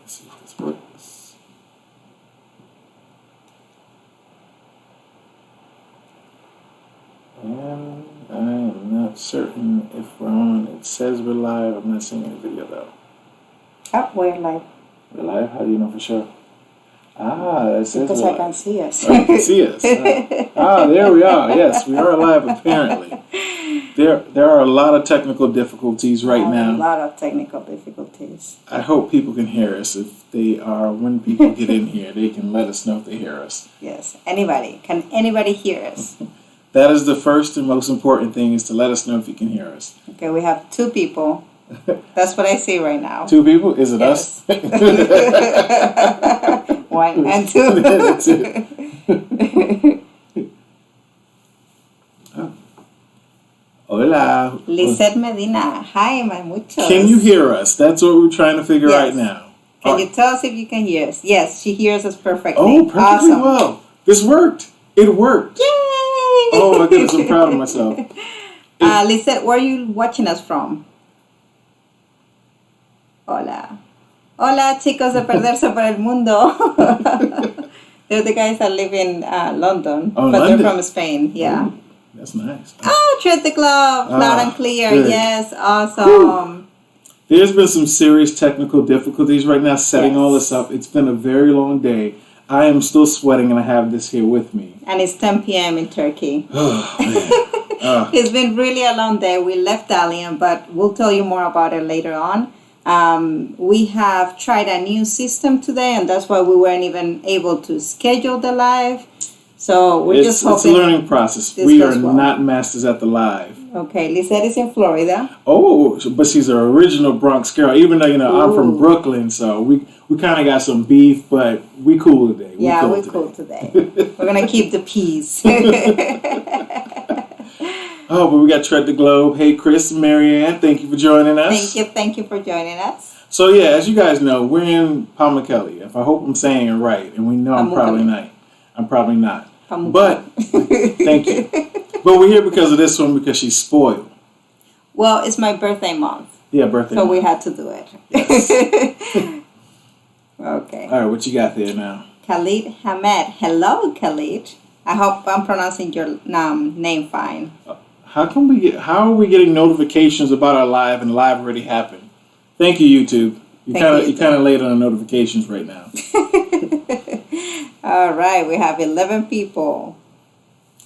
Let's see if this works. And I am not certain if we're on. It says we're live. I'm not seeing any video though. Oh, we're live. We're live? How do you know for sure? It says Because we're I live. can see us. Oh, you can see us. There we are. Yes, we are live apparently. There are a lot of technical difficulties right now. A lot of technical difficulties. I hope people can hear us. If they are, when people get in here, they can let us know if they hear us. Yes, anybody. Can anybody hear us? That is the first and most important thing, is to let us know if you can hear us. Okay, we have 2 people. That's what I see right now. 2 people? Is it us? 1 and 2. That's it. Hola. Lisette Medina. Hi, Mamuchos. Can you hear us? That's what we're trying to figure right now. Can you tell us if you can hear us? Yes, she hears us perfectly. Oh, perfectly awesome. well. This worked. It worked. Yay! Oh my goodness, I'm proud of myself. Lisette, where are you watching us from? Hola. Hola, chicos de Perderse por el Mundo. They're the guys that live in London, but London. they're from Spain. Yeah. Ooh, that's nice. Oh, tread the glove, loud and clear. Good. Yes, awesome. There's been some serious technical difficulties right now setting all this up. It's been a very long day. I am still sweating, and I have this here with me. And it's 10 p.m. in Turkey. Oh, man. It's been really a long day. We left Dalian, but we'll tell you more about it later on. We have tried a new system today, and that's why we weren't even able to schedule the live. So we're just hoping it's a learning process. We are not masters at the live. Okay, Lisette is in Florida. Oh, but she's an original Bronx girl. Even though I'm from Brooklyn, so we kind of got some beef, but we cool today. We're cool today. We're gonna keep the peace. Oh, but we got Tread the Globe. Hey, Chris and Marianne, thank you for joining us. Thank you for joining us. So yeah, as you guys know, we're in Pamukkale. If I hope I'm saying it right, and we know I'm probably not. But thank you. But we're here because of this one, because she's spoiled. Well, it's my birthday month. Yeah, birthday so month. We had to do it. Yes. Okay. All right, what you got there now? Khalid Hamed. Hello, Khalid. I hope I'm pronouncing your name fine. How are we getting notifications about our live, and live already happened? Thank you, YouTube. You kind of late on the notifications right now. All right, we have 11 people.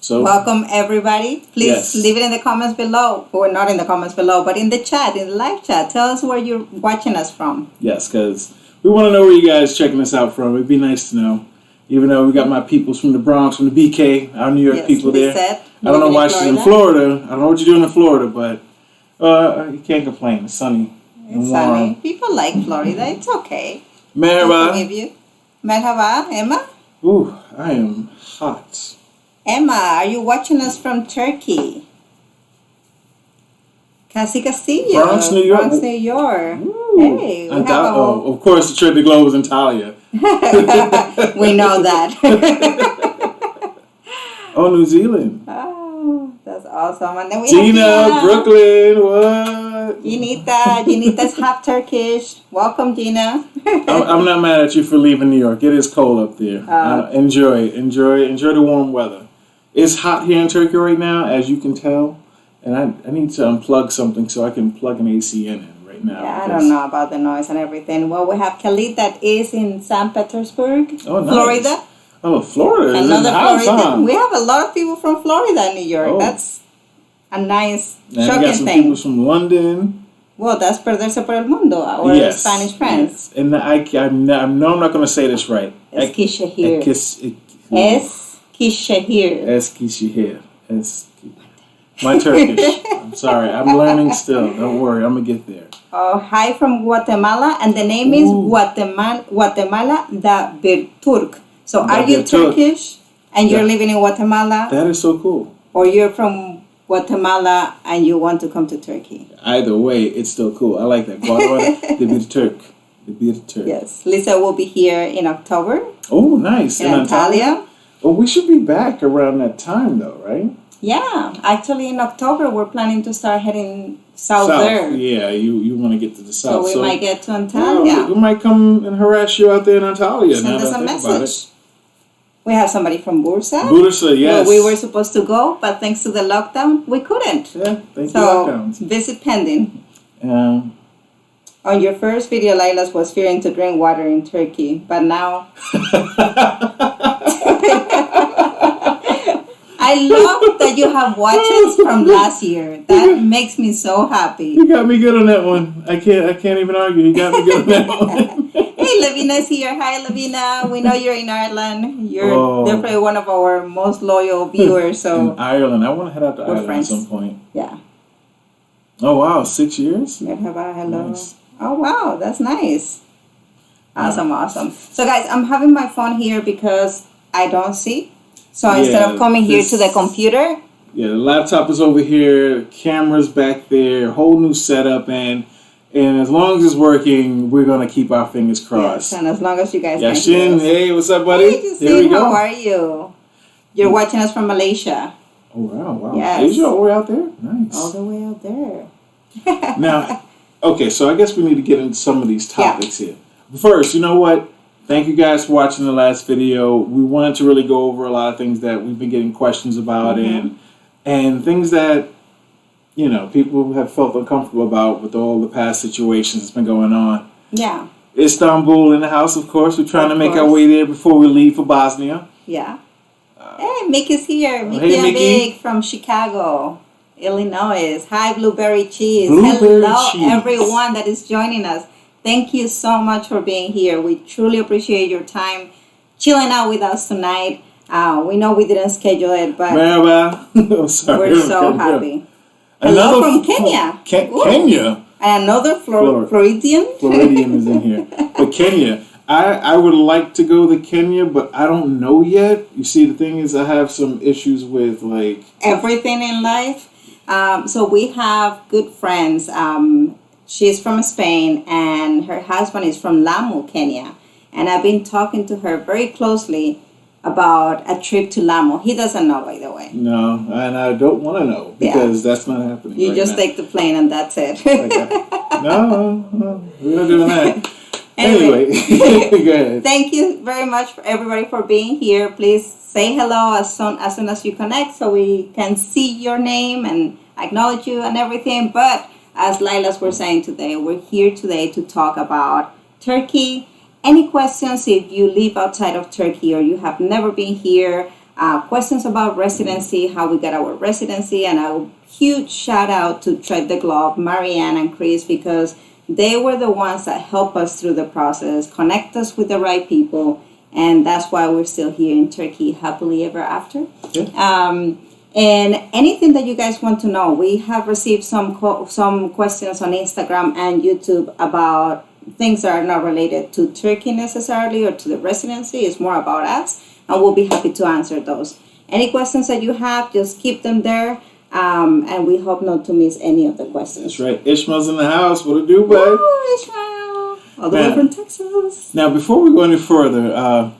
So welcome everybody. Please leave it in the comments below, or not in the comments below, but in the chat, in the live chat. Tell us where you're watching us from. Yes, because we want to know where you guys checking us out from. It'd be nice to know. Even though we got my peoples from the Bronx, from the BK, our New York people there. I don't know why she's in Florida. I don't know what you're doing in Florida, but you can't complain. It's sunny. It's sunny. People like Florida. It's okay. Merhaba. Forgive you. Merhaba, Emma. Ooh, I am hot. Emma, are you watching us from Turkey? Casi Castillo. Bronx, New York. Bronx, New York. Ooh. Hey, we have of course, the Tread the Globe is in Talia. We know that. Oh, New Zealand. Oh, that's awesome. And then we Gina, have Brooklyn, what? Ginita's half Turkish. Welcome, Gina. I'm not mad at you for leaving New York. It is cold up there. Enjoy the warm weather. It's hot here in Turkey right now, as you can tell. And I need to unplug something so I can plug an AC in it right now. Yeah, I don't know about the noise and everything. Well, we have Khalid that is in St. Petersburg, Florida. Oh, Florida. Another Florida. We have a lot of people from Florida and New York. Oh. That's a nice, shocking thing. We got some people from London. Well, that's Perderse por el Mundo, our Spanish friends. Yes. And I know I'm not going to say this right. Eskişehir. My Turkish. I'm sorry. I'm learning still. Don't worry. I'm going to get there. Oh, hi from Guatemala. And the name is Guatemala da Birturk. So are you Turkish and you're living in Guatemala? That is so cool. Or you're from Guatemala and you want to come to Turkey? Either way, it's still cool. I like that. Guatemala, the Birturk. Yes. Lisa will be here in October. Oh, nice. In Antalya. Well, we should be back around that time though, right? Yeah. Actually, in October, we're planning to start heading south there. Yeah, you want to get to the south. So we might get to Antalya. We might come and harass you out there in Antalya. Send us a message. We have somebody from Bursa. Bursa, yes. Well, we were supposed to go, but thanks to the lockdown, we couldn't. Yeah, thank you, lockdowns. Visit pending. On your first video, Lilas was fearing to drink water in Turkey, but now... I love that you have watches from last year. That makes me so happy. You got me good on that one. I can't even argue. You got me good on that one. Hey, Lavina's here. Hi, Lavina. We know you're in Ireland. You're definitely one of our most loyal viewers. So in Ireland. I want to head out to Ireland at some point. Yeah. Oh, wow. 6 years? Merhaba, hello. Nice. Oh, wow. That's nice. Awesome. So, guys, I'm having my phone here because I don't see. So instead of coming here to the computer. Yeah, the laptop is over here. Camera's back there. Whole new setup. And as long as it's working, we're going to keep our fingers crossed. Yes, and as long as you guys Yashin, hey, what's up, buddy? Hey, here we go. How are you? You're watching us from Malaysia. Oh, wow. Yes. Asia, all the way out there? Nice. All the way out there. Now, okay, so I guess we need to get into some of these topics here. First, you know what? Thank you guys for watching the last video. We wanted to really go over a lot of things that we've been getting questions about and things that, you know, people have felt uncomfortable about with all the past situations that's been going on. Yeah. Istanbul in the house, of course. We're trying to make our way there before we leave for Bosnia. Yeah. Hey, Mickey's here. Mickey and Big from Chicago, Illinois. Hi, Blueberry Cheese. Hello, everyone that is joining us. Thank you so much for being here. We truly appreciate your time chilling out with us tonight. We know we didn't schedule it, but I'm sorry. We're so happy. Hello from Kenya. Kenya. And another Floridian. Floridian is in here. But Kenya. I would like to go to Kenya, but I don't know yet. You see, the thing is I have some issues with like... everything in life. So we have good friends. She's from Spain, and her husband is from Lamu, Kenya. And I've been talking to her very closely about a trip to Lamu. He doesn't know, by the way. No, and I don't want to know because that's not happening. You just take the plane and that's it. No, we're not doing that. Anyway, go ahead. Thank you very much for everybody for being here. Please say hello as soon as you connect so we can see your name and acknowledge you and everything. But as Lilas were saying today, we're here today to talk about Turkey. Any questions if you live outside of Turkey or you have never been here, questions about residency, how we got our residency, and a huge shout out to Tread the Glove, Marianne and Chris, because they were the ones that helped us through the process, connect us with the right people, and that's why we're still here in Turkey happily ever after. Yeah. And anything that you guys want to know, we have received some questions on Instagram and YouTube about things that are not related to Turkey necessarily or to the residency. It's more about us, and we'll be happy to answer those. Any questions that you have, just keep them there, and we hope not to miss any of the questions. That's right. Ishmael's in the house. What to do, bud? Oh, Ishmael. All the way from Texas. Now, before we go any further,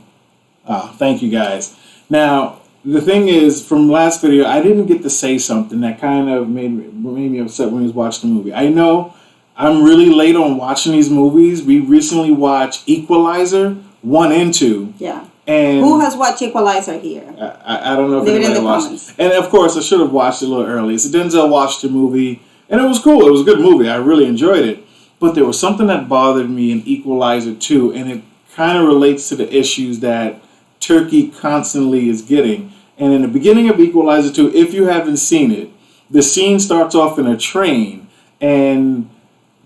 thank you guys. Now, the thing is, from last video, I didn't get to say something that kind of made me upset when I was watching the movie. I know I'm really late on watching these movies. We recently watched Equalizer 1 and 2. Yeah. And who has watched Equalizer here? I don't know if anybody watched it. And of course, I should have watched it a little early. So Denzel watched the movie, and it was cool. It was a good movie. I really enjoyed it. But there was something that bothered me in Equalizer 2, and it kind of relates to the issues that Turkey constantly is getting. And in the beginning of Equalizer 2, if you haven't seen it, the scene starts off in a train, and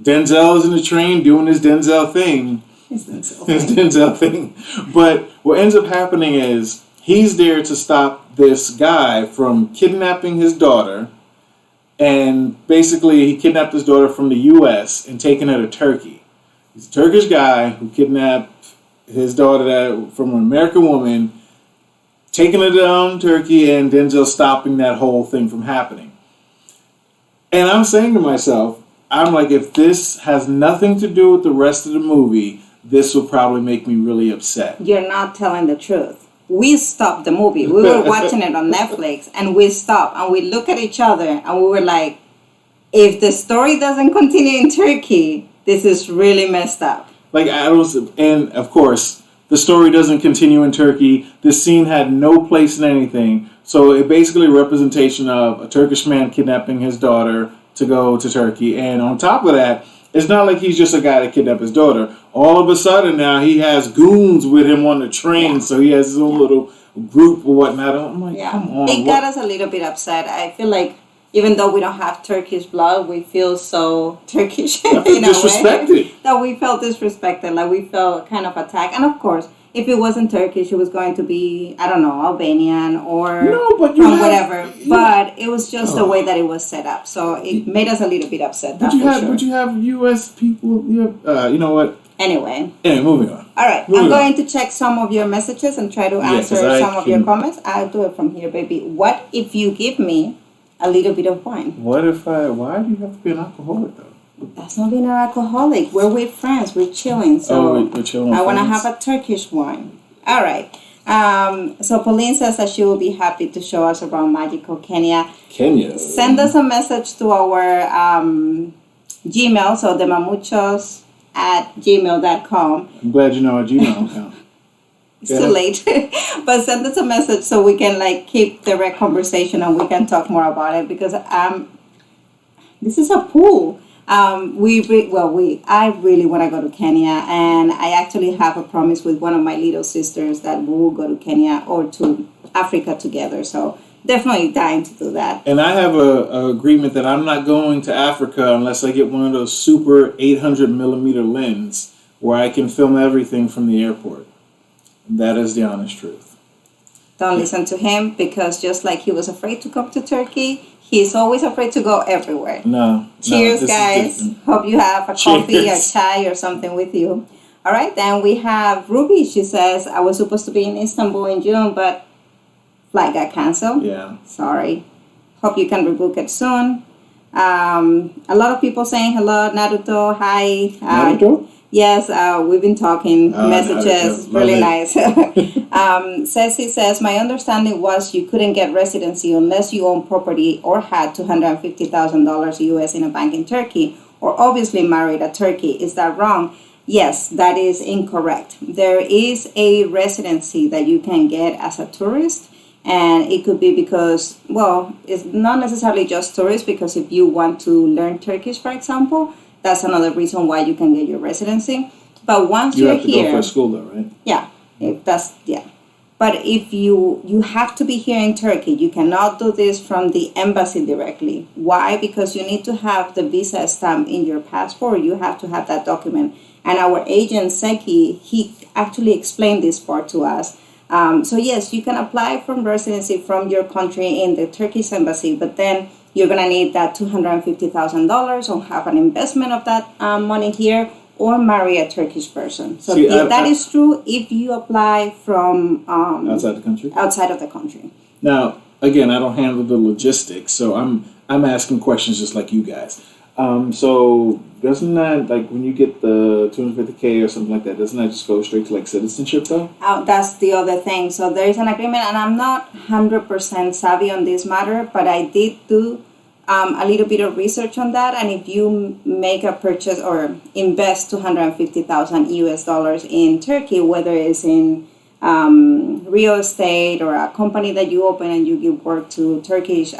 Denzel is in the train doing his Denzel thing. His Denzel thing. But what ends up happening is he's there to stop this guy from kidnapping his daughter. And basically, he kidnapped his daughter from the U.S. and taking her to Turkey. He's a Turkish guy who kidnapped his daughter from an American woman, taking her down to Turkey, and Denzel stopping that whole thing from happening. And I'm saying to myself, I'm like, if this has nothing to do with the rest of the movie, this will probably make me really upset. You're not telling the truth. We stopped the movie. We were watching it on Netflix, and we stopped, and we looked at each other, and we were like, if the story doesn't continue in Turkey, this is really messed up. Like, I don't, and of course, the story doesn't continue in Turkey. This scene had no place in anything. So it basically a representation of a Turkish man kidnapping his daughter to go to Turkey. And on top of that, it's not like he's just a guy that kidnapped his daughter. All of a sudden now he has goons with him on the train. So he has his own little group or whatnot. I'm like, come on. It got us a little bit upset. I feel like even though we don't have Turkish blood, we feel so Turkish in a way. That we felt disrespected, like we felt kind of attacked. And of course, if it wasn't Turkish, it was going to be, I don't know, Albanian or from whatever. But it was just the way that it was set up. So it made us a little bit upset. But you have U.S. people? You know what? Anyway, moving on. All right. I'm going to check some of your messages and try to answer some of your comments. I'll do it from here, baby. What if you give me a little bit of wine? Why do you have to be an alcoholic, though? That's not being an alcoholic. We're with friends. We're chilling. So we're chilling. I want to have a Turkish wine. All right. So Pauline says that she will be happy to show us around magical Kenya. Send us a message to our Gmail. So the Mamuchos at gmail.com. I'm glad you know our Gmail account. It's too late. But send us a message so we can keep direct conversation and we can talk more about it, because this is a pool. I really want to go to Kenya, and I actually have a promise with one of my little sisters that we will go to Kenya or to Africa together. So definitely dying to do that. And I have a agreement that I'm not going to Africa unless I get one of those super 800 millimeter lens where I can film everything from the airport. That is the honest truth. Don't listen to him, because just like he was afraid to come to Turkey, he's always afraid to go everywhere. No. Cheers, guys. Hope you have a coffee or chai or something with you. All right, then we have Ruby. She says, I was supposed to be in Istanbul in June, but flight got canceled. Yeah. Sorry. Hope you can rebook it soon. A lot of people saying hello. Naruto, hi. Naruto? Yes, we've been talking, messages, really nice. Ceci says, my understanding was you couldn't get residency unless you own property or had $250,000 US in a bank in Turkey, or obviously married a Turkey. Is that wrong? Yes, that is incorrect. There is a residency that you can get as a tourist, and it could be because, it's not necessarily just tourists, because if you want to learn Turkish, for example, that's another reason why you can get your residency. But once you're here, you have to go for school, though, right? Yeah, But if you have to be here in Turkey, you cannot do this from the embassy directly. Why? Because you need to have the visa stamp in your passport. You have to have that document. And our agent Seki, he actually explained this part to us. So yes, you can apply for residency from your country in the Turkish embassy, but then you're going to need that $250,000 or have an investment of that money here, or marry a Turkish person. So that is true if you apply from outside the country. Outside of the country. Now, again, I don't handle the logistics, so I'm asking questions just like you guys. So doesn't that, like, when you get the $250K or something like that, doesn't that just go straight to citizenship though? That's the other thing. So there is an agreement, and I'm not 100% savvy on this matter, but I did do a little bit of research on that. And if you make a purchase or invest $250,000 US in Turkey, whether it's in real estate or a company that you open and you give work to Turkish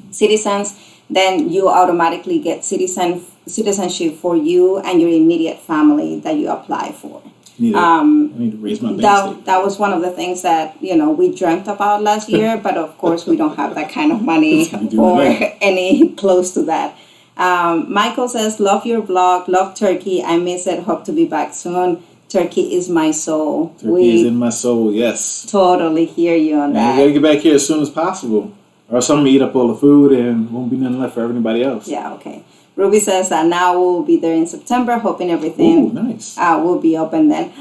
citizens, then you automatically get citizenship for you and your immediate family that you apply for. I need to raise my bank that was one of the things that we dreamt about last year, but of course we don't have that kind of money or any close to that. Michael says, love your vlog, love Turkey, I miss it, hope to be back soon. Turkey is my soul. Turkey is in my soul, yes. Totally hear you on that. You gotta get back here as soon as possible, or else I'm gonna eat up all the food and won't be nothing left for everybody else. Yeah, okay. Ruby says that now we'll be there in September, hoping everything will be open then.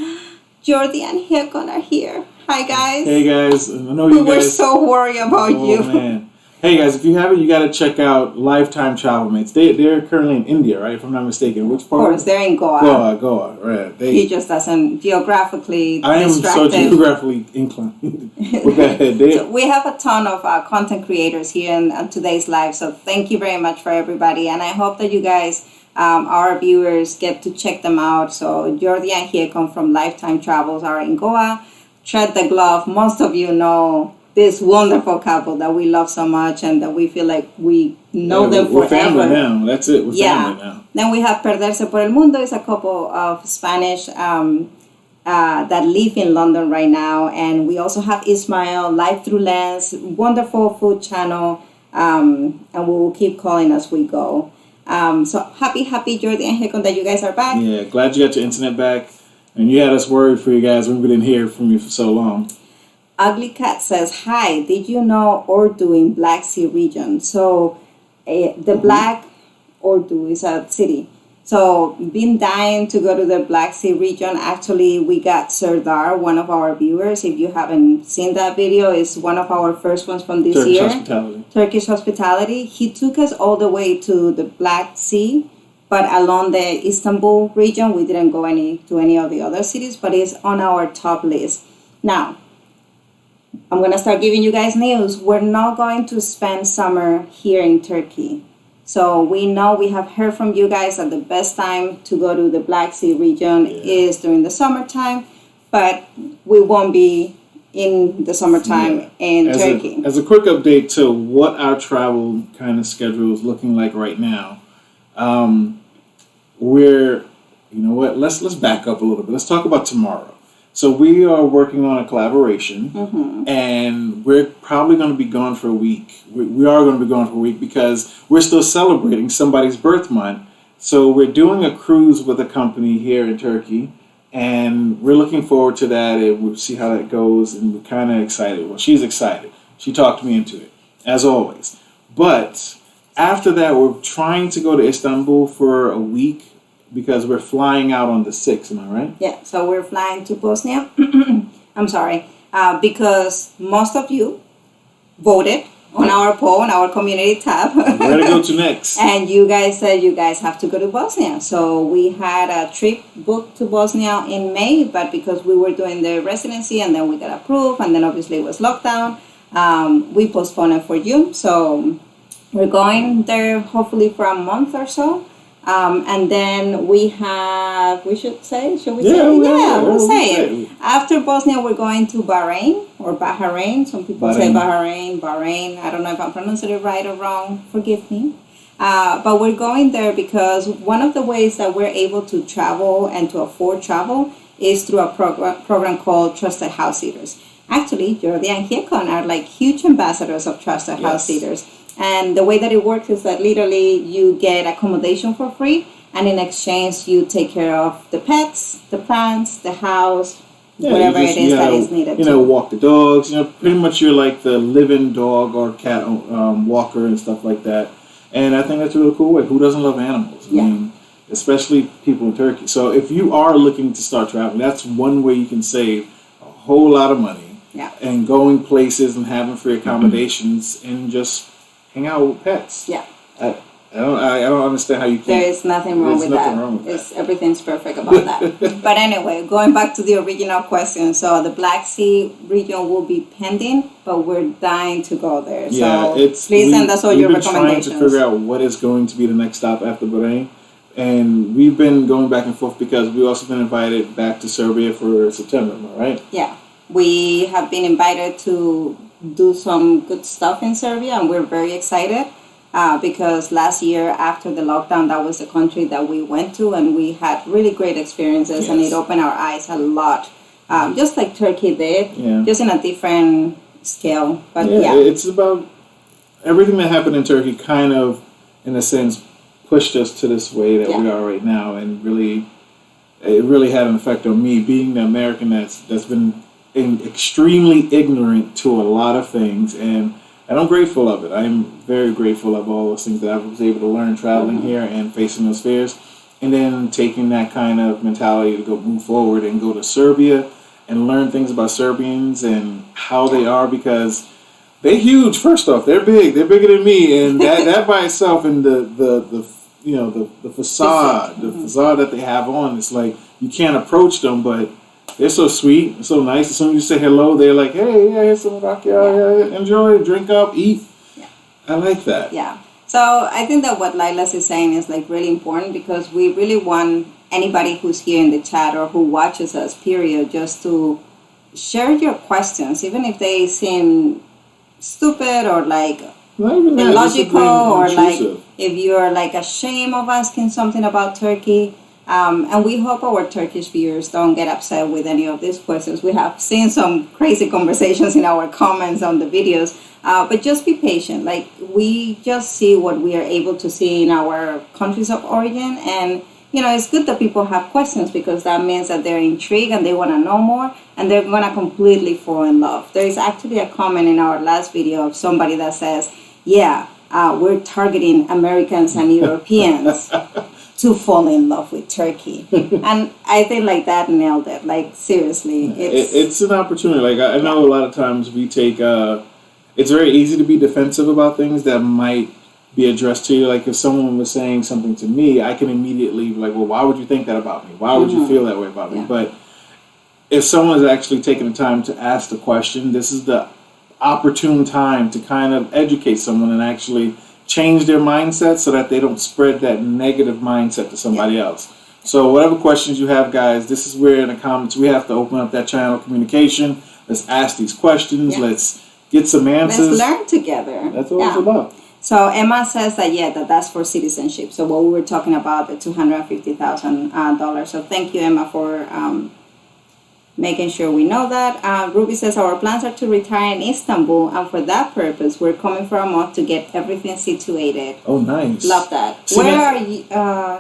Jordi and Hekon are here. Hi, guys. Hey, guys. I know you guys. We were so worried about you. Man. Hey guys, if you haven't, you got to check out Lifetime Travel Mates. They're currently in India, right? If I'm not mistaken. Which part? Of course, they're in Goa. Goa, right. He just doesn't geographically I am distracted. so geographically inclined. So we have a ton of content creators here in today's live, so thank you very much for everybody. And I hope that you guys, our viewers, get to check them out. So Jordi and Hiekon from Lifetime Travels are in Goa. Tread the Glove. Most of you know this wonderful couple that we love so much and that we feel like we know them forever. We're family now. That's it. We're family now. Then we have Perderse por el Mundo. It's a couple of Spanish that live in London right now. And we also have Ismael, Live Through Lens, wonderful food channel. And we will keep calling as we go. So happy Jordi and Hiekon that you guys are back. Yeah, glad you got your internet back. And you had us worried for you guys when we didn't hear from you for so long. Ugly Cat says, hi, did you know Urdu in Black Sea region? So the Black Urdu is a city. So been dying to go to the Black Sea region. Actually, we got Serdar, one of our viewers. If you haven't seen that video, it's one of our first ones from this year. Turkish Hospitality. He took us all the way to the Black Sea, but along the Istanbul region. We didn't go to any of the other cities, but it's on our top list. Now, I'm going to start giving you guys news. We're not going to spend summer here in Turkey. So we know we have heard from you guys that the best time to go to the Black Sea region is during the summertime, but we won't be in the summertime in Turkey. As a quick update to what our travel kind of schedule is looking like right now, let's back up a little bit. Let's talk about tomorrow. So we are working on a collaboration, and we're probably going to be gone for a week. We are going to be gone for a week because we're still celebrating somebody's birth month. So we're doing a cruise with a company here in Turkey, and we're looking forward to that, and we'll see how that goes, and we're kind of excited. Well, she's excited. She talked me into it, as always. But after that, we're trying to go to Istanbul for a week, because we're flying out on the 6th, am I right? Yeah, so we're flying to Bosnia. I'm sorry. Because most of you voted on our poll, on our community tab. Where to go to next? And you guys said you guys have to go to Bosnia. So we had a trip booked to Bosnia in May, but because we were doing the residency and then we got approved, and then obviously it was lockdown, we postponed it for June. So we're going there hopefully for a month or so. And then we'll say? After Bosnia, we're going to Bahrain or Bahrain. Some people say Bahrain. I don't know if I'm pronouncing it right or wrong. Forgive me. But we're going there because one of the ways that we're able to travel and to afford travel is through a program called Trusted House Sitters. Actually, Jordi and Hiekon are like huge ambassadors of Trusted House Sitters. And the way that it works is that literally you get accommodation for free, and in exchange you take care of the pets, the plants, the house, whatever it is that is needed. Walk the dogs. Pretty much you're like the living dog or cat walker and stuff like that. And I think that's a really cool way. Who doesn't love animals? I mean, especially people in Turkey. So if you are looking to start traveling, that's one way you can save a whole lot of money. Yeah. And going places and having free accommodations and just hang out with pets. Yeah. I don't understand how you can. There is nothing wrong with that. Everything's perfect about that. But anyway, going back to the original question. So the Black Sea region will be pending, but we're dying to go there. Yeah, so please send us all your recommendations. We've been trying to figure out what is going to be the next stop after Bahrain. And we've been going back and forth because we've also been invited back to Serbia for September, right? Yeah. We have been invited to do some good stuff in Serbia, and we're very excited because last year after the lockdown, that was the country that we went to, and we had really great experiences, and it opened our eyes a lot, just like Turkey did, just in a different scale. But it's about everything that happened in Turkey kind of, in a sense, pushed us to this way that we are right now, and it really had an effect on me, being the American that's been extremely ignorant to a lot of things, and I'm grateful of it. I'm very grateful of all those things that I was able to learn traveling here and facing those fears, and then taking that kind of mentality to go move forward and go to Serbia and learn things about Serbians and how they are, because They're huge. First off, they're big. They're bigger than me, and that by itself, and the facade, the facade that they have on, it's like you can't approach them, but they're so sweet, so nice. As soon as you say hello, they're like, "Hey, yeah, here's some raki. Yeah. Enjoy, drink up, eat." Yeah. I like that. Yeah. So I think that what Lilas is saying is like really important, because we really want anybody who's here in the chat or who watches us, period, just to share your questions, even if they seem stupid or like illogical, or like if you're like ashamed of asking something about Turkey. And we hope our Turkish viewers don't get upset with any of these questions. We have seen some crazy conversations in our comments on the videos, but just be patient. Like, we just see what we are able to see in our countries of origin, and you know, it's good that people have questions, because that means that they're intrigued and they want to know more, and they're going to completely fall in love. There is actually a comment in our last video of somebody that says, yeah, we're targeting Americans and Europeans to fall in love with Turkey. And I think like that nailed it. Like, seriously. It's an opportunity. Like, I know a lot of times we take, it's very easy to be defensive about things that might be addressed to you. Like, if someone was saying something to me, I can immediately be like, well, why would you think that about me? Why would you feel that way about me? But if someone is actually taking the time to ask the question, this is the opportune time to kind of educate someone and actually change their mindset so that they don't spread that negative mindset to somebody else. So whatever questions you have, guys, this is where in the comments we have to open up that channel of communication. Let's ask these questions. Let's get some answers. Let's learn together. That's what it's about. So Emma says that, that's for citizenship. So what we were talking about, the $250,000. So thank you, Emma, for making sure we know that. Ruby says, our plans are to retire in Istanbul, and for that purpose, we're coming for a month to get everything situated. Oh, nice. Love that. Where are you?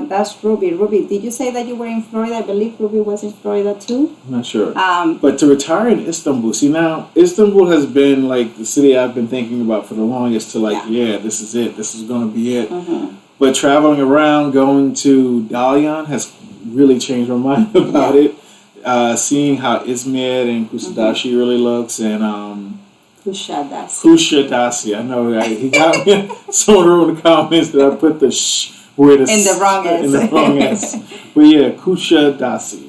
That's Ruby. Ruby, did you say that you were in Florida? I believe Ruby was in Florida too. I'm not sure. But to retire in Istanbul, see, now, Istanbul has been like the city I've been thinking about for the longest, to like, this is it. This is going to be it. But traveling around, going to Dalyan has really changed my mind about it. Seeing how Izmir and Kusadasi really looks, and Kusadasi. I know he got me. Someone wrote in the comments that I put the word in the wrong S. But yeah, Kusadasi.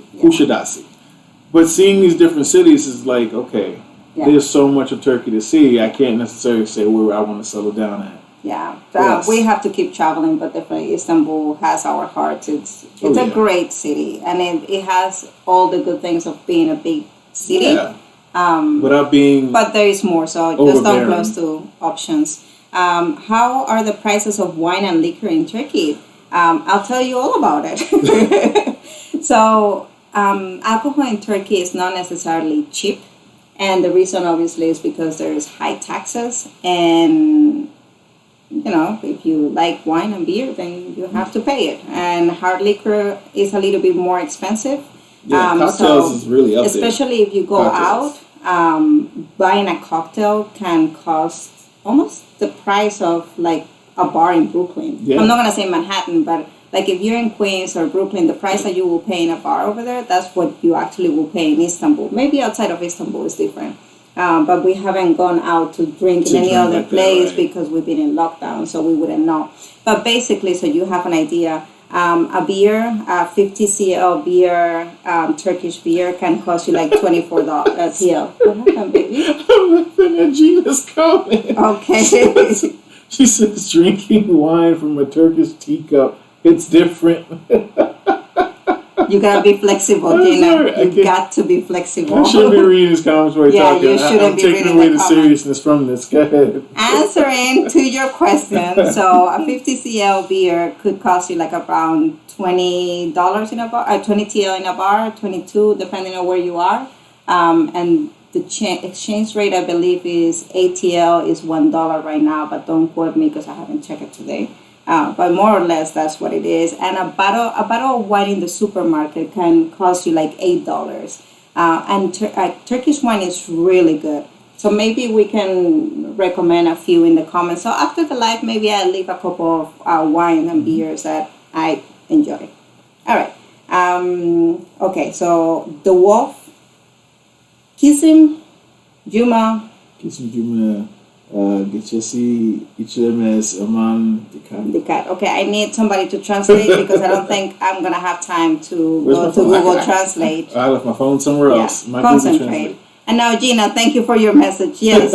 But seeing these different cities is like, okay, there's so much of Turkey to see. I can't necessarily say where I want to settle down at. Yeah, we have to keep traveling, but definitely Istanbul has our hearts. It's a great city, and it has all the good things of being a big city. Without being, but there is more, so just don't close to options. How are the prices of wine and liquor in Turkey? I'll tell you all about it. So alcohol in Turkey is not necessarily cheap, and the reason obviously is because there's high taxes, and you know, if you like wine and beer, then you have to pay it. And hard liquor is a little bit more expensive. Cocktails is really up especially if you go out, buying a cocktail can cost almost the price of like a bar in Brooklyn. I'm not gonna say Manhattan, but like if you're in Queens or Brooklyn, the price that you will pay in a bar over there, that's what you actually will pay in Istanbul. Maybe outside of Istanbul is different. But we haven't gone out to drink in any other place because we've been in lockdown, so we wouldn't know. But basically, so you have an idea, a beer, a 50 cl beer, Turkish beer can cost you like $24 TL. What happened, baby? I'm laughing at Gina's comment. Okay. She says drinking wine from a Turkish teacup, it's different. You gotta be flexible, Gina. You got to be flexible. I shouldn't be reading these comments while you're talking. You shouldn't be taking away the seriousness from this. Go ahead. Answering to your question, so a 50 cl beer could cost you like around $20 in a bar, 20 TL in a bar, 22 depending on where you are, and the exchange rate I believe is ATL is $1 right now, but don't quote me because I haven't checked it today. But more or less, that's what it is. And a bottle of wine in the supermarket can cost you like $8. And Turkish wine is really good. So maybe we can recommend a few in the comments. So after the live, maybe I'll leave a couple of wine and beers that I enjoy. All right. Okay, so The Wolf, Kisim, Juma. Kisim, Juma. each of them as Aman Dikat. Okay, I need somebody to translate because I don't think I'm gonna have time to go to Google Translate. I left my phone somewhere else. Concentrate. And now, Gina, thank you for your message. Yes,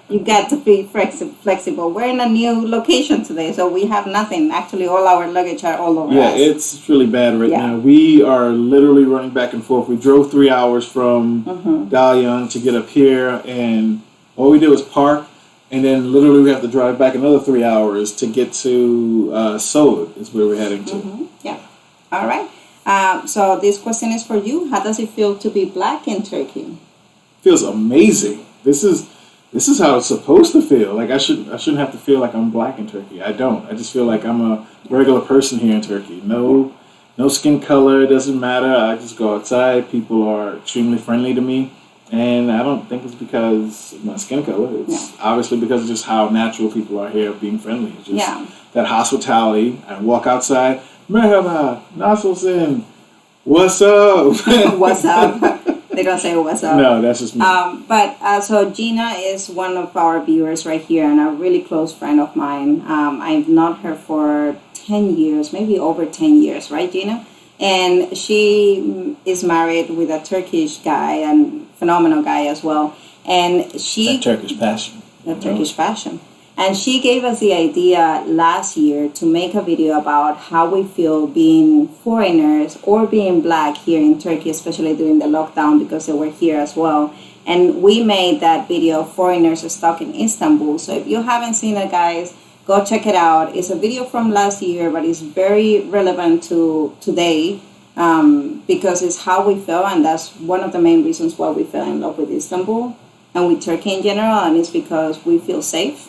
you got to be flexible. We're in a new location today, so we have nothing. Actually, all our luggage are all over us. Yeah, it's really bad right now. We are literally running back and forth. We drove 3 hours from Dalian to get up here, and all we did was park, and then literally we have to drive back another 3 hours to get to Seoul, is where we're heading to. Yeah. All right. So this question is for you. How does it feel to be black in Turkey? Feels amazing. This is how it's supposed to feel. Like I shouldn't have to feel like I'm black in Turkey. I don't. I just feel like I'm a regular person here in Turkey. No skin color. It doesn't matter. I just go outside. People are extremely friendly to me. And I don't think it's because of my skin color. It's obviously because of just how natural people are here being friendly. It's just that hospitality. I walk outside. Merhaba, nasılsın? What's up? What's up? They don't say what's up. No, that's just me. So Gina is one of our viewers right here and a really close friend of mine. I've known her for 10 years, maybe over 10 years, right, Gina? And she is married with a Turkish guy and phenomenal guy as well. And she... That Turkish passion. Turkish passion. And she gave us the idea last year to make a video about how we feel being foreigners or being black here in Turkey, especially during the lockdown because they were here as well. And we made that video, Foreigners Stuck in Istanbul. So if you haven't seen it, guys, go check it out. It's a video from last year, but it's very relevant to today because it's how we feel. And that's one of the main reasons why we fell in love with Istanbul and with Turkey in general. And it's because we feel safe.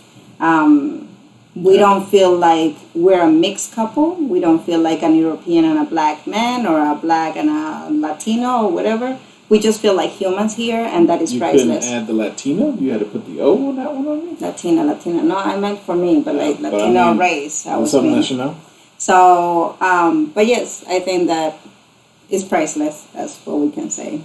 We don't feel like we're a mixed couple. We don't feel like an European and a black man or a black and a Latino or whatever. We just feel like humans here, and that is priceless. You couldn't add the Latino? You had to put the O on that one on me? Latina. No, I meant for me, but like Latino race. That was something me. that you know. So, but yes, I think that is priceless. That's what we can say.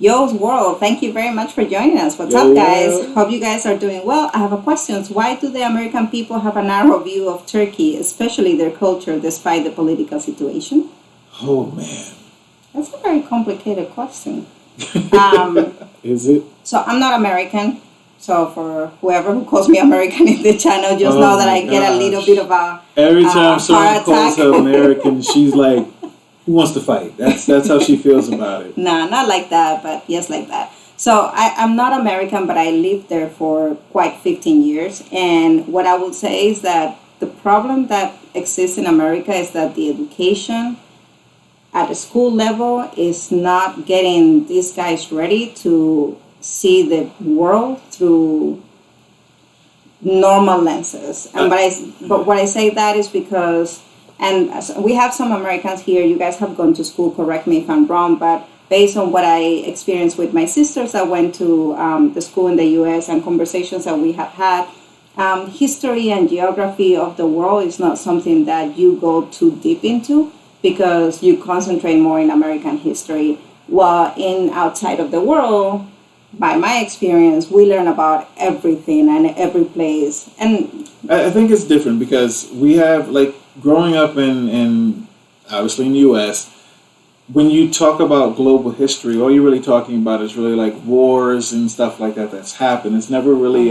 Yo's World, thank you very much for joining us. What's up, guys? Hope you guys are doing well. I have a question. Why do the American people have a narrow view of Turkey, especially their culture, despite the political situation? Oh, man. That's a very complicated question. Is it? So I'm not American. So for whoever who calls me American in the channel, just know that I get a little bit of a every time someone calls her American, she's like, who wants to fight? That's how she feels about it. Nah, not like that, but yes, like that. So I'm not American, but I lived there for quite 15 years. And what I would say is that the problem that exists in America is that the education at the school level is not getting these guys ready to see the world through normal lenses. And but what I say that is because, and we have some Americans here, you guys have gone to school, correct me if I'm wrong, but based on what I experienced with my sisters that went to the school in the US and conversations that we have had, history and geography of the world is not something that you go too deep into because you concentrate more in American history. While in outside of the world, by my experience, we learn about everything and every place. And I think it's different because we have, like, growing up in obviously in the U.S., when you talk about global history, all you're really talking about is really like wars and stuff like that that's happened. It's never really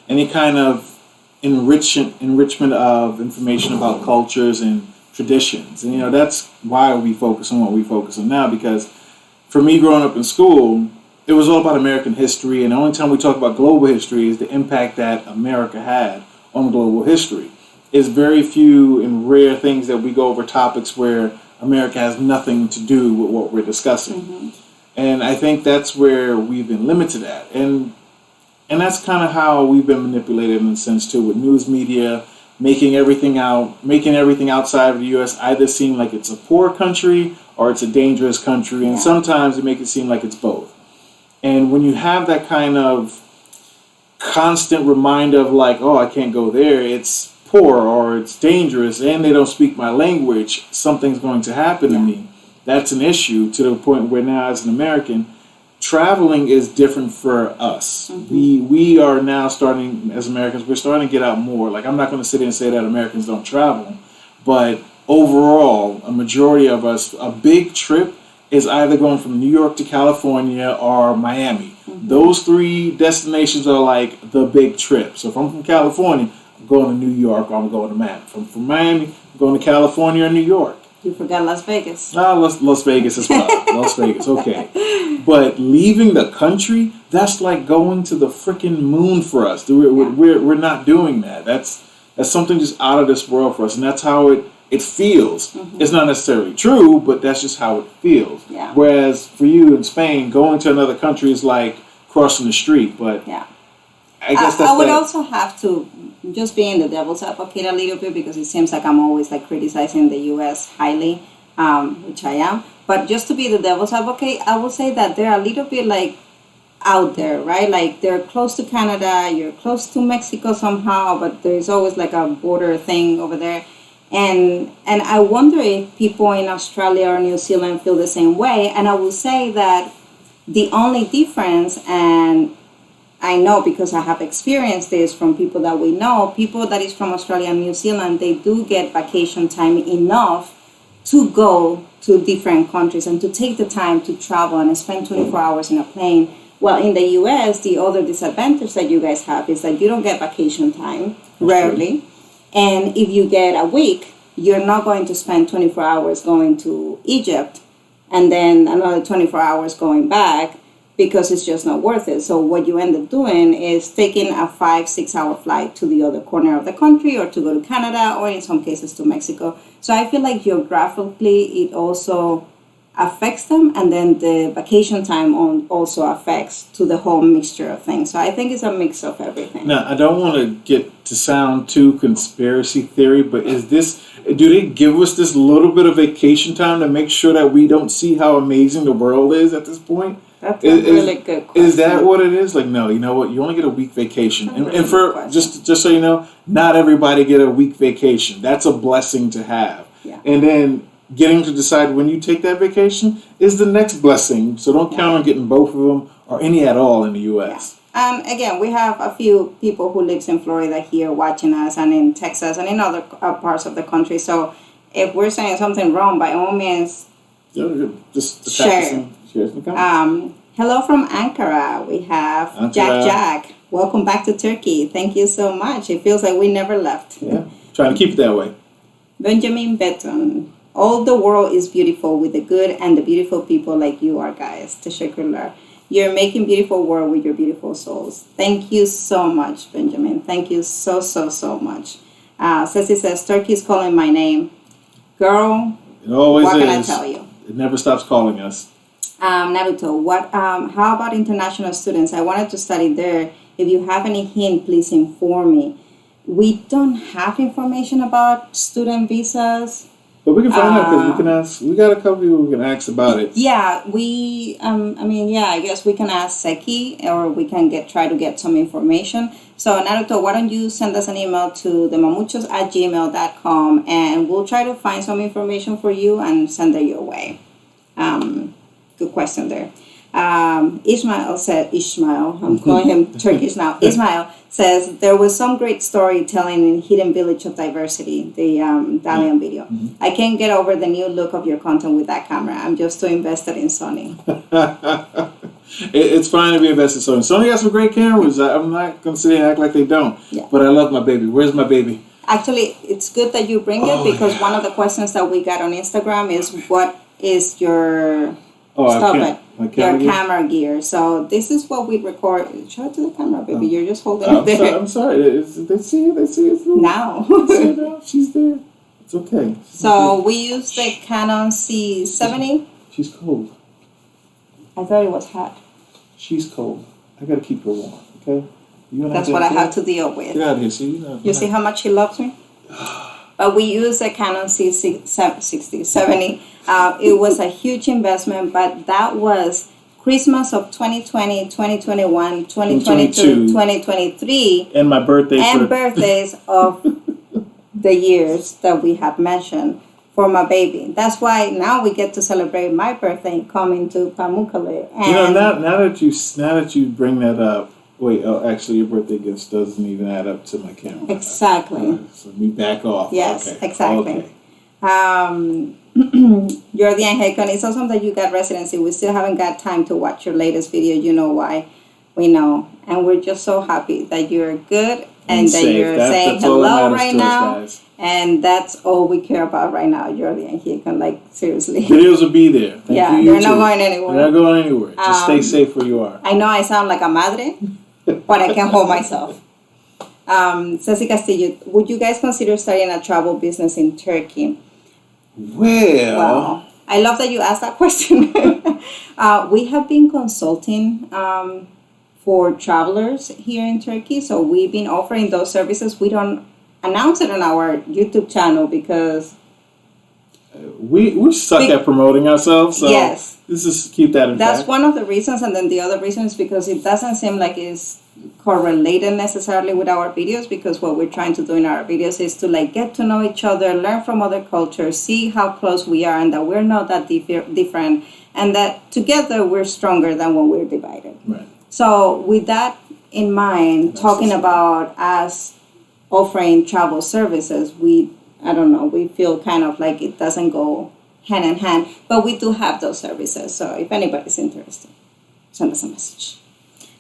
any kind of enrichment of information about cultures and traditions. And, you know, that's why we focus on what we focus on now, because for me growing up in school, it was all about American history, and the only time we talk about global history is the impact that America had on global history. It's very few and rare things that we go over topics where America has nothing to do with what we're discussing. And I think that's where we've been limited at. And that's kind of how we've been manipulated in a sense too, with news media, making everything outside of the U.S. either seem like it's a poor country or it's a dangerous country, and sometimes they make it seem like it's both. And when you have that kind of constant reminder of like, oh, I can't go there, it's poor or it's dangerous and they don't speak my language, something's going to happen to me. That's an issue to the point where now as an American, traveling is different for us. We are now starting, as Americans, we're starting to get out more. Like, I'm not going to sit here and say that Americans don't travel, but overall, a majority of us, a big trip is either going from New York to California or Miami. Those three destinations are like the big trip. So if I'm from California, I'm going to New York or I'm going to Miami. From Miami, I'm going to California or New York. You forgot Las Vegas. Las Vegas as well. Las Vegas, okay. But leaving the country, that's like going to the freaking moon for us. We're not doing that. That's something just out of this world for us, and that's how it feels. It's not necessarily true, but that's just how it feels. Yeah. Whereas for you in Spain, going to another country is like crossing the street. But yeah. I guess that's I would also have to just be in the devil's advocate a little bit, because it seems like I'm always like criticizing the U.S. highly, which I am. But just to be the devil's advocate, I would say that they're a little bit like out there, right? Like they're close to Canada, you're close to Mexico somehow, but there's always like a border thing over there. And I wonder if people in Australia or New Zealand feel the same way. And I will say that the only difference, and I know because I have experienced this from people that we know, people that is from Australia and New Zealand, they do get vacation time enough to go to different countries and to take the time to travel and spend 24 hours in a plane. Well, in the US, the other disadvantage that you guys have is that you don't get vacation time, rarely. And if you get a week, you're not going to spend 24 hours going to Egypt and then another 24 hours going back, because it's just not worth it. So what you end up doing is taking a 5-6 hour flight to the other corner of the country, or to go to Canada, or in some cases to Mexico. So I feel like geographically it also affects them, and then the vacation time also affects to the whole mixture of things. So I think it's a mix of everything. Now, I don't want to get to sound too conspiracy theory, but do they give us this little bit of vacation time to make sure that we don't see how amazing the world is at this point? That's a really good question. Is that what it is? Like, no, you know what? You only get a week vacation. And for just so you know, not everybody get a week vacation. That's a blessing to have. Yeah. And then getting to decide when you take that vacation is the next blessing. So don't count on getting both of them or any at all in the U.S. Yeah. And again, we have a few people who lives in Florida here watching us, and in Texas and in other parts of the country. So if we're saying something wrong, by all means, just share. Hello from Ankara. We have Jack. Welcome back to Turkey. Thank you so much. It feels like we never left. Yeah, trying to keep it that way. Benjamin Beton. All the world is beautiful with the good and the beautiful people like you are, guys. Teşekkürler. You're making beautiful world with your beautiful souls. Thank you so much, Benjamin. Thank you so much. Ceci says, Turkey is calling my name. Girl, it always what is. can I tell you? It never stops calling us. Naruto, how about international students? I wanted to study there. If you have any hint, please inform me. We don't have information about student visas. But we can find out, because we can ask. We got a couple people we can ask about it. Yeah, I guess we can ask Seki, or we can try to get some information. So Naruto, why don't you send us an email to the mamuchos@gmail.com, and we'll try to find some information for you and send it your way. Good question there. Ishmael, I'm calling him Turkish now. Ismail says, there was some great storytelling in Hidden Village of Diversity, the Dalian video. I can't get over the new look of your content with that camera. I'm just too invested in Sony. It's fine to be invested in Sony. Sony got some great cameras. I'm not going to sit here and act like they don't. Yeah. But I love my baby. Where's my baby? Actually, it's good that you bring it, because one of the questions that we got on Instagram is, what is your... Your camera gear. So this is what we record. Show it to the camera, baby. You're just holding it there. I'm sorry. They see it. Now. She's there. It's okay. So we use the Canon C70. She's cold. I thought it was hot. She's cold. I gotta keep her warm. Okay. That's what I have to deal with. Get out of here. See. You see how much she loves me. But we use a Canon C70. It was a huge investment, but that was Christmas of 2020, 2021, 2022, 2023. And my birthday. And birthdays of the years that we have mentioned for my baby. That's why now we get to celebrate my birthday coming to Pamukkale. And now that you bring that up, wait, actually your birthday gift doesn't even add up to my camera. Exactly. So we back off. Yes, okay. exactly. Okay. Jordi and Hekon, it's awesome that you got residency. We still haven't got time to watch your latest video. You know why? We know. And we're just so happy that you're good and that safe. you're saying that's hello right now. And that's all we care about right now, Jordi and Hekon. Like, seriously. Videos will be there. Thank you, they're not going anywhere. They're not going anywhere. Just stay safe where you are. I know I sound like a madre, but I can hold myself. Ceci Castillo, would you guys consider starting a travel business in Turkey? Well, I love that you asked that question. We have been consulting for travelers here in Turkey, so we've been offering those services. We don't announce it on our YouTube channel because we suck at promoting ourselves. So yes, this is keep that in that's fact. one of the reasons, and then the other reason is because it doesn't seem like it's correlated necessarily with our videos, because what we're trying to do in our videos is to like get to know each other, learn from other cultures, see how close we are and that we're not that different, and that together we're stronger than when we're divided. Right. So with that in mind, talking about us offering travel services, we feel kind of like it doesn't go hand in hand, but we do have those services. So if anybody's interested, send us a message.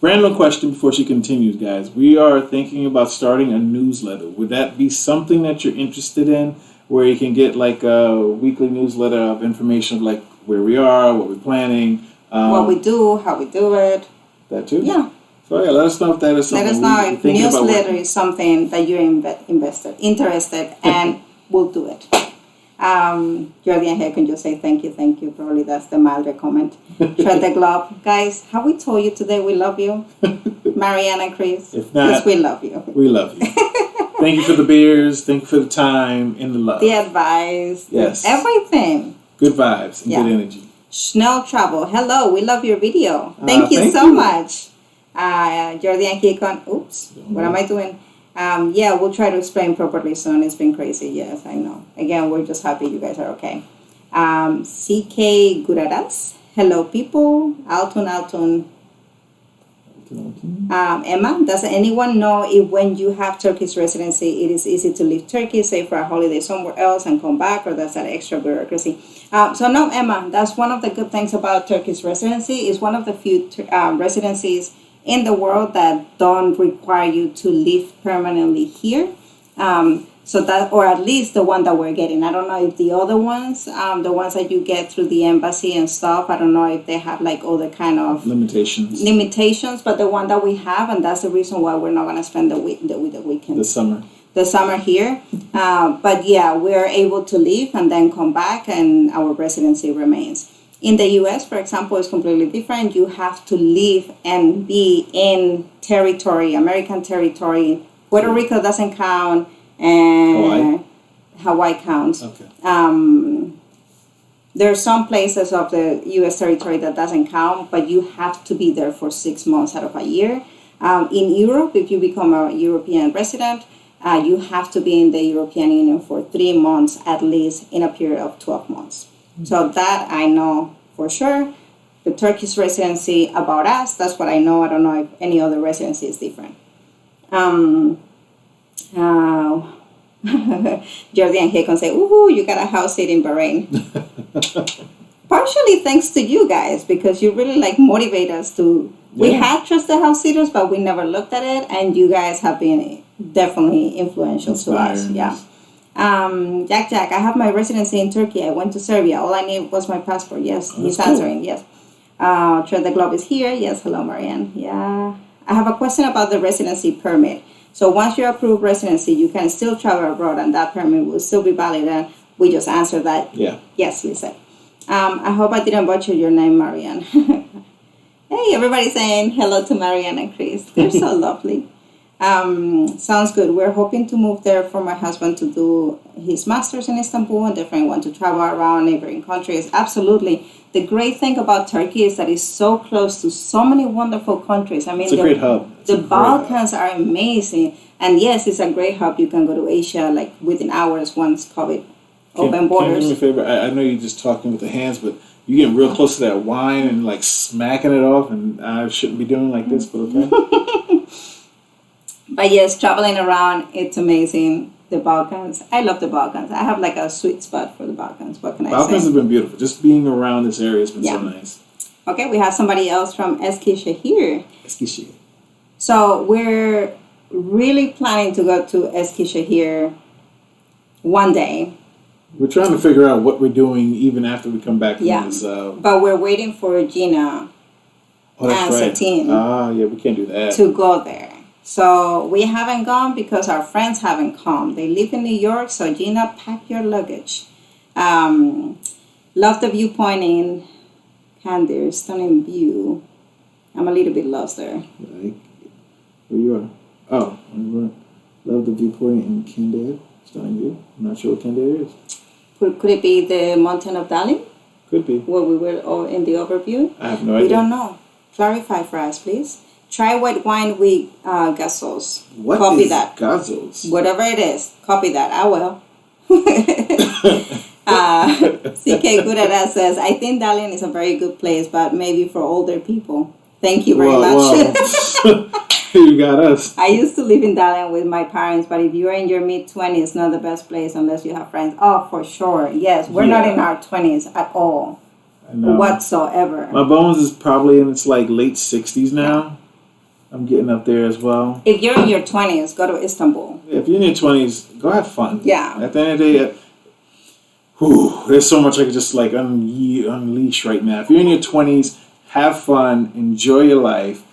Random question before she continues, guys. We are thinking about starting a newsletter. Would that be something that you're interested in, where you can get like a weekly newsletter of information of like where we are, what we're planning, what we do, how we do it? That too? Yeah. So yeah, let us know if that is something. Let us know if newsletter is something that you're interested, and we'll do it. Jordi and Hekon just say thank you. Probably that's the milder comment. Tread the glove. Guys, have we told you today we love you? Marianne and Chris. If not, yes, we love you. We love you. Thank you for the beers. Thank you for the time and the love. The advice. Yes. Everything. Good vibes and good energy. Schnell Travel. Hello, we love your video. Thank you so much. Jordi and Hekon. Oops. What am I doing? We'll try to explain properly soon. It's been crazy. Yes, I know. Again, we're just happy you guys are okay. CK Guradas. Hello, people. Altun. Emma, does anyone know if when you have Turkish residency, it is easy to leave Turkey, say for a holiday somewhere else and come back, or that's that extra bureaucracy? So no, Emma, that's one of the good things about Turkish residency. It's one of the few residencies in the world that don't require you to live permanently here. So that, or at least the one that we're getting. I don't know if the other ones, the ones that you get through the embassy and stuff, I don't know if they have like other kind of limitations, but the one that we have, and that's the reason why we're not going to spend the weekend. The summer here. But yeah, we're able to leave and then come back, and our residency remains. In the U.S., for example, it's completely different. You have to live and be in territory, American territory. Puerto Rico doesn't count, and Hawaii counts. Okay. There are some places of the U.S. territory that doesn't count, but you have to be there for 6 months out of a year. In Europe, if you become a European resident, you have to be in the European Union for 3 months at least in a period of 12 months. So that I know for sure. The Turkish residency about us, that's what I know. I don't know if any other residency is different. Jordi and Hekon say, "Ooh, you got a house seat in Bahrain." Partially thanks to you guys, because you really like motivate us to. We had trusted house sitters, but we never looked at it, and you guys have been definitely influential to us. Yeah. Jack, I have my residency in Turkey. I went to Serbia. All I need was my passport. Yes, he's answering. Yes. Tread the Globe is here. Yes, hello, Marianne. Yeah. I have a question about the residency permit. So once you're approved residency, you can still travel abroad, and that permit will still be valid. And we just answered that. Yeah. Yes, Lisa. I hope I didn't butcher your name, Marianne. Hey, everybody saying hello to Marianne and Chris. They're so lovely. Sounds good. We're hoping to move there for my husband to do his master's in Istanbul, and definitely want to travel around neighboring countries. Absolutely. The great thing about Turkey is that it's so close to so many wonderful countries. I mean, it's a great hub. The Balkans are amazing. And yes, it's a great hub. You can go to Asia like within hours once COVID open borders. Can you do me a favor? I know you're just talking with the hands, but you're getting real close to that wine and like smacking it off, and I shouldn't be doing like this, but okay. But yes, traveling around, it's amazing. The Balkans. I love the Balkans. I have like a sweet spot for the Balkans. What can I say? Balkans have been beautiful. Just being around this area has been so nice. Okay, we have somebody else from Eskişehir. Eskişehir. So we're really planning to go to Eskişehir one day. We're trying to figure out what we're doing even after we come back from this. But we're waiting for Gina and Satine. We can't do that. To go there. So we haven't gone because our friends haven't come. They live in New York, so Gina, pack your luggage. Love the viewpoint in Candir, stunning view. I'm a little bit lost there. Like, where you are? Oh, love the viewpoint in Candir, stunning view. I'm not sure what Candir is. Could it be the mountain of Dali? Could be. Where we were in the overview? I have no idea. We don't know. Clarify for us, please. Try white wine with gasols. What copy is that. gasols? Whatever it is, copy that. I will. CK Goodadas says, I think Dalian is a very good place, but maybe for older people. Thank you very much. You got us. I used to live in Dalian with my parents, but if you're in your mid-20s, it's not the best place unless you have friends. Oh, for sure. Yes, we're not in our 20s at all. Whatsoever. My bones is probably in its like late 60s now. I'm getting up there as well. If you're in your 20s, go to Istanbul. Yeah, if you're in your 20s, go have fun. Yeah. At the end of the day, there's so much I could just like unleash right now. If you're in your 20s, have fun, enjoy your life,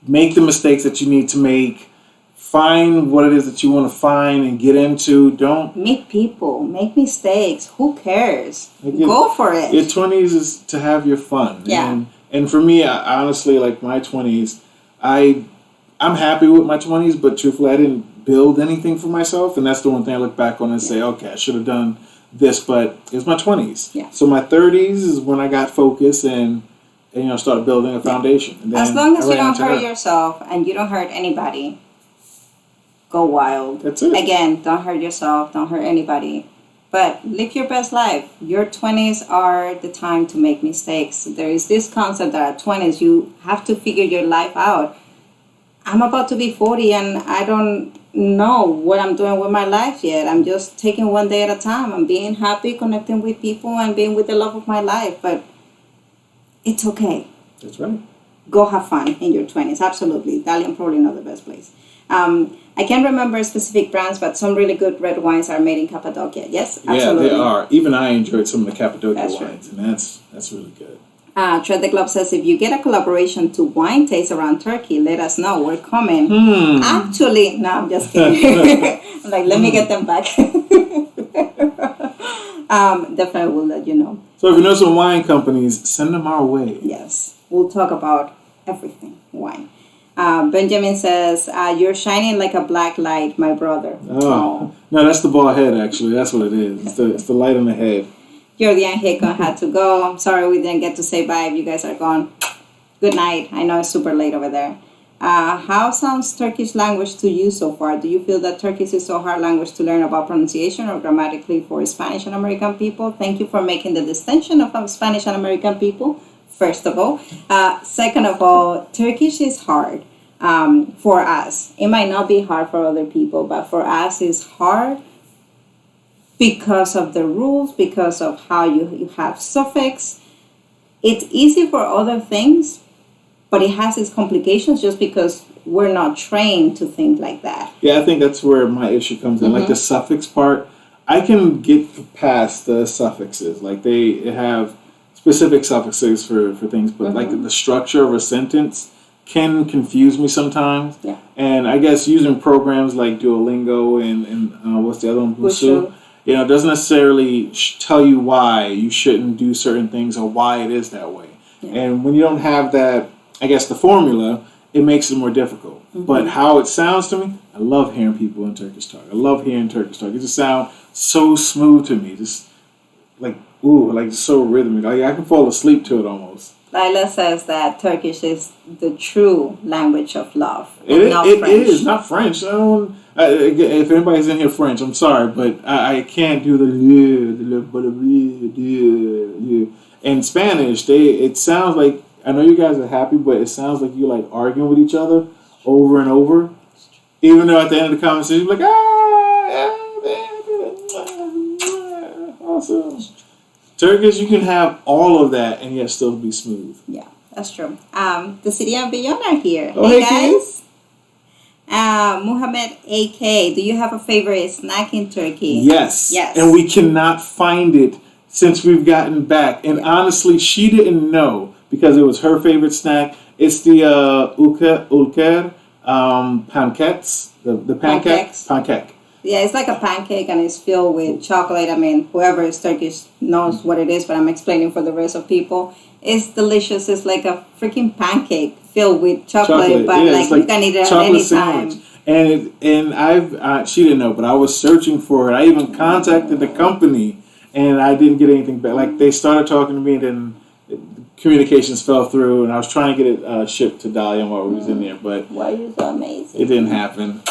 make the mistakes that you need to make, find what it is that you want to find and get into. Don't meet people, make mistakes. Who cares? Go for it. Your 20s is to have your fun. Yeah. And for me, I honestly, like my 20s, I'm happy with my 20s, but truthfully, I didn't build anything for myself, and that's the one thing I look back on and say, okay, I should have done this, but it's my 20s. Yeah. So my 30s is when I got focused and started building a foundation. And then as long as you don't hurt yourself and you don't hurt anybody, go wild. That's it. Again, don't hurt yourself, don't hurt anybody. But live your best life. Your 20s are the time to make mistakes. There is this concept that at 20s you have to figure your life out. I'm about to be 40 and I don't know what I'm doing with my life yet. I'm just taking one day at a time. I'm being happy, connecting with people, and being with the love of my life. But it's okay. That's right. Go have fun in your 20s. Absolutely. Dalian probably not the best place. I can't remember specific brands, but some really good red wines are made in Cappadocia. Yes, absolutely. Yeah, they are. Even I enjoyed some of the Cappadocia wines, right. and that's really good. Tread the Globe says, if you get a collaboration to wine taste around Turkey, let us know. We're coming. Actually, no, I'm just kidding. I'm like, let me get them back. Definitely will let you know. So if you know some wine companies, send them our way. Yes, we'll talk about everything wine. Benjamin says, you're shining like a black light, my brother. Oh. No, that's the bald head, actually. That's what it is. It's the light on the head. Jordi and Hekon had to go. I'm sorry we didn't get to say bye if you guys are gone. Good night. I know it's super late over there. How sounds Turkish language to you so far? Do you feel that Turkish is so hard language to learn about pronunciation or grammatically for Spanish and American people? Thank you for making the distinction of Spanish and American people, first of all. Second of all, Turkish is hard for us. It might not be hard for other people, but for us it's hard because of the rules, because of how you have suffix. It's easy for other things, but it has its complications just because we're not trained to think like that. Yeah, I think that's where my issue comes in. Like the suffix part, I can get past the suffixes. Like they have specific suffixes for things, but like the structure of a sentence can confuse me sometimes. Yeah. And I guess using programs like Duolingo and what's the other one? Busuu. It doesn't necessarily tell you why you shouldn't do certain things or why it is that way. Yeah. And when you don't have that, I guess, the formula, it makes it more difficult. But how it sounds to me, I love hearing people in Turkish talk. I love hearing Turkish talk. It just sounds so smooth to me. Just like so rhythmic. Like I can fall asleep to it almost. Lila says that Turkish is the true language of love. It is, not French. I If anybody's in here French, I'm sorry, but I can't do the in Spanish. It sounds like, I know you guys are happy, but it sounds like you're like arguing with each other over and over. Even though at the end of the conversation, you're like, awesome. Turkish, you can have all of that and yet still be smooth. Yeah, that's true. The city and beyond are here. Oh, hey guys. Muhammad AK, do you have a favorite snack in Turkey? Yes. Yes. And we cannot find it since we've gotten back. And honestly, she didn't know because it was her favorite snack. It's the ulker pancakes. The pancakes. Pancake. Yeah, it's like a pancake and it's filled with chocolate. I mean, whoever is Turkish knows what it is, but I'm explaining for the rest of people. It's delicious. It's like a freaking pancake filled with chocolate. But yeah, like you can eat it at any time. And she didn't know, but I was searching for it. I even contacted the company and I didn't get anything back. Like they started talking to me and then communications fell through and I was trying to get it shipped to Dalian while we was in there, but why are you so amazing? It didn't happen.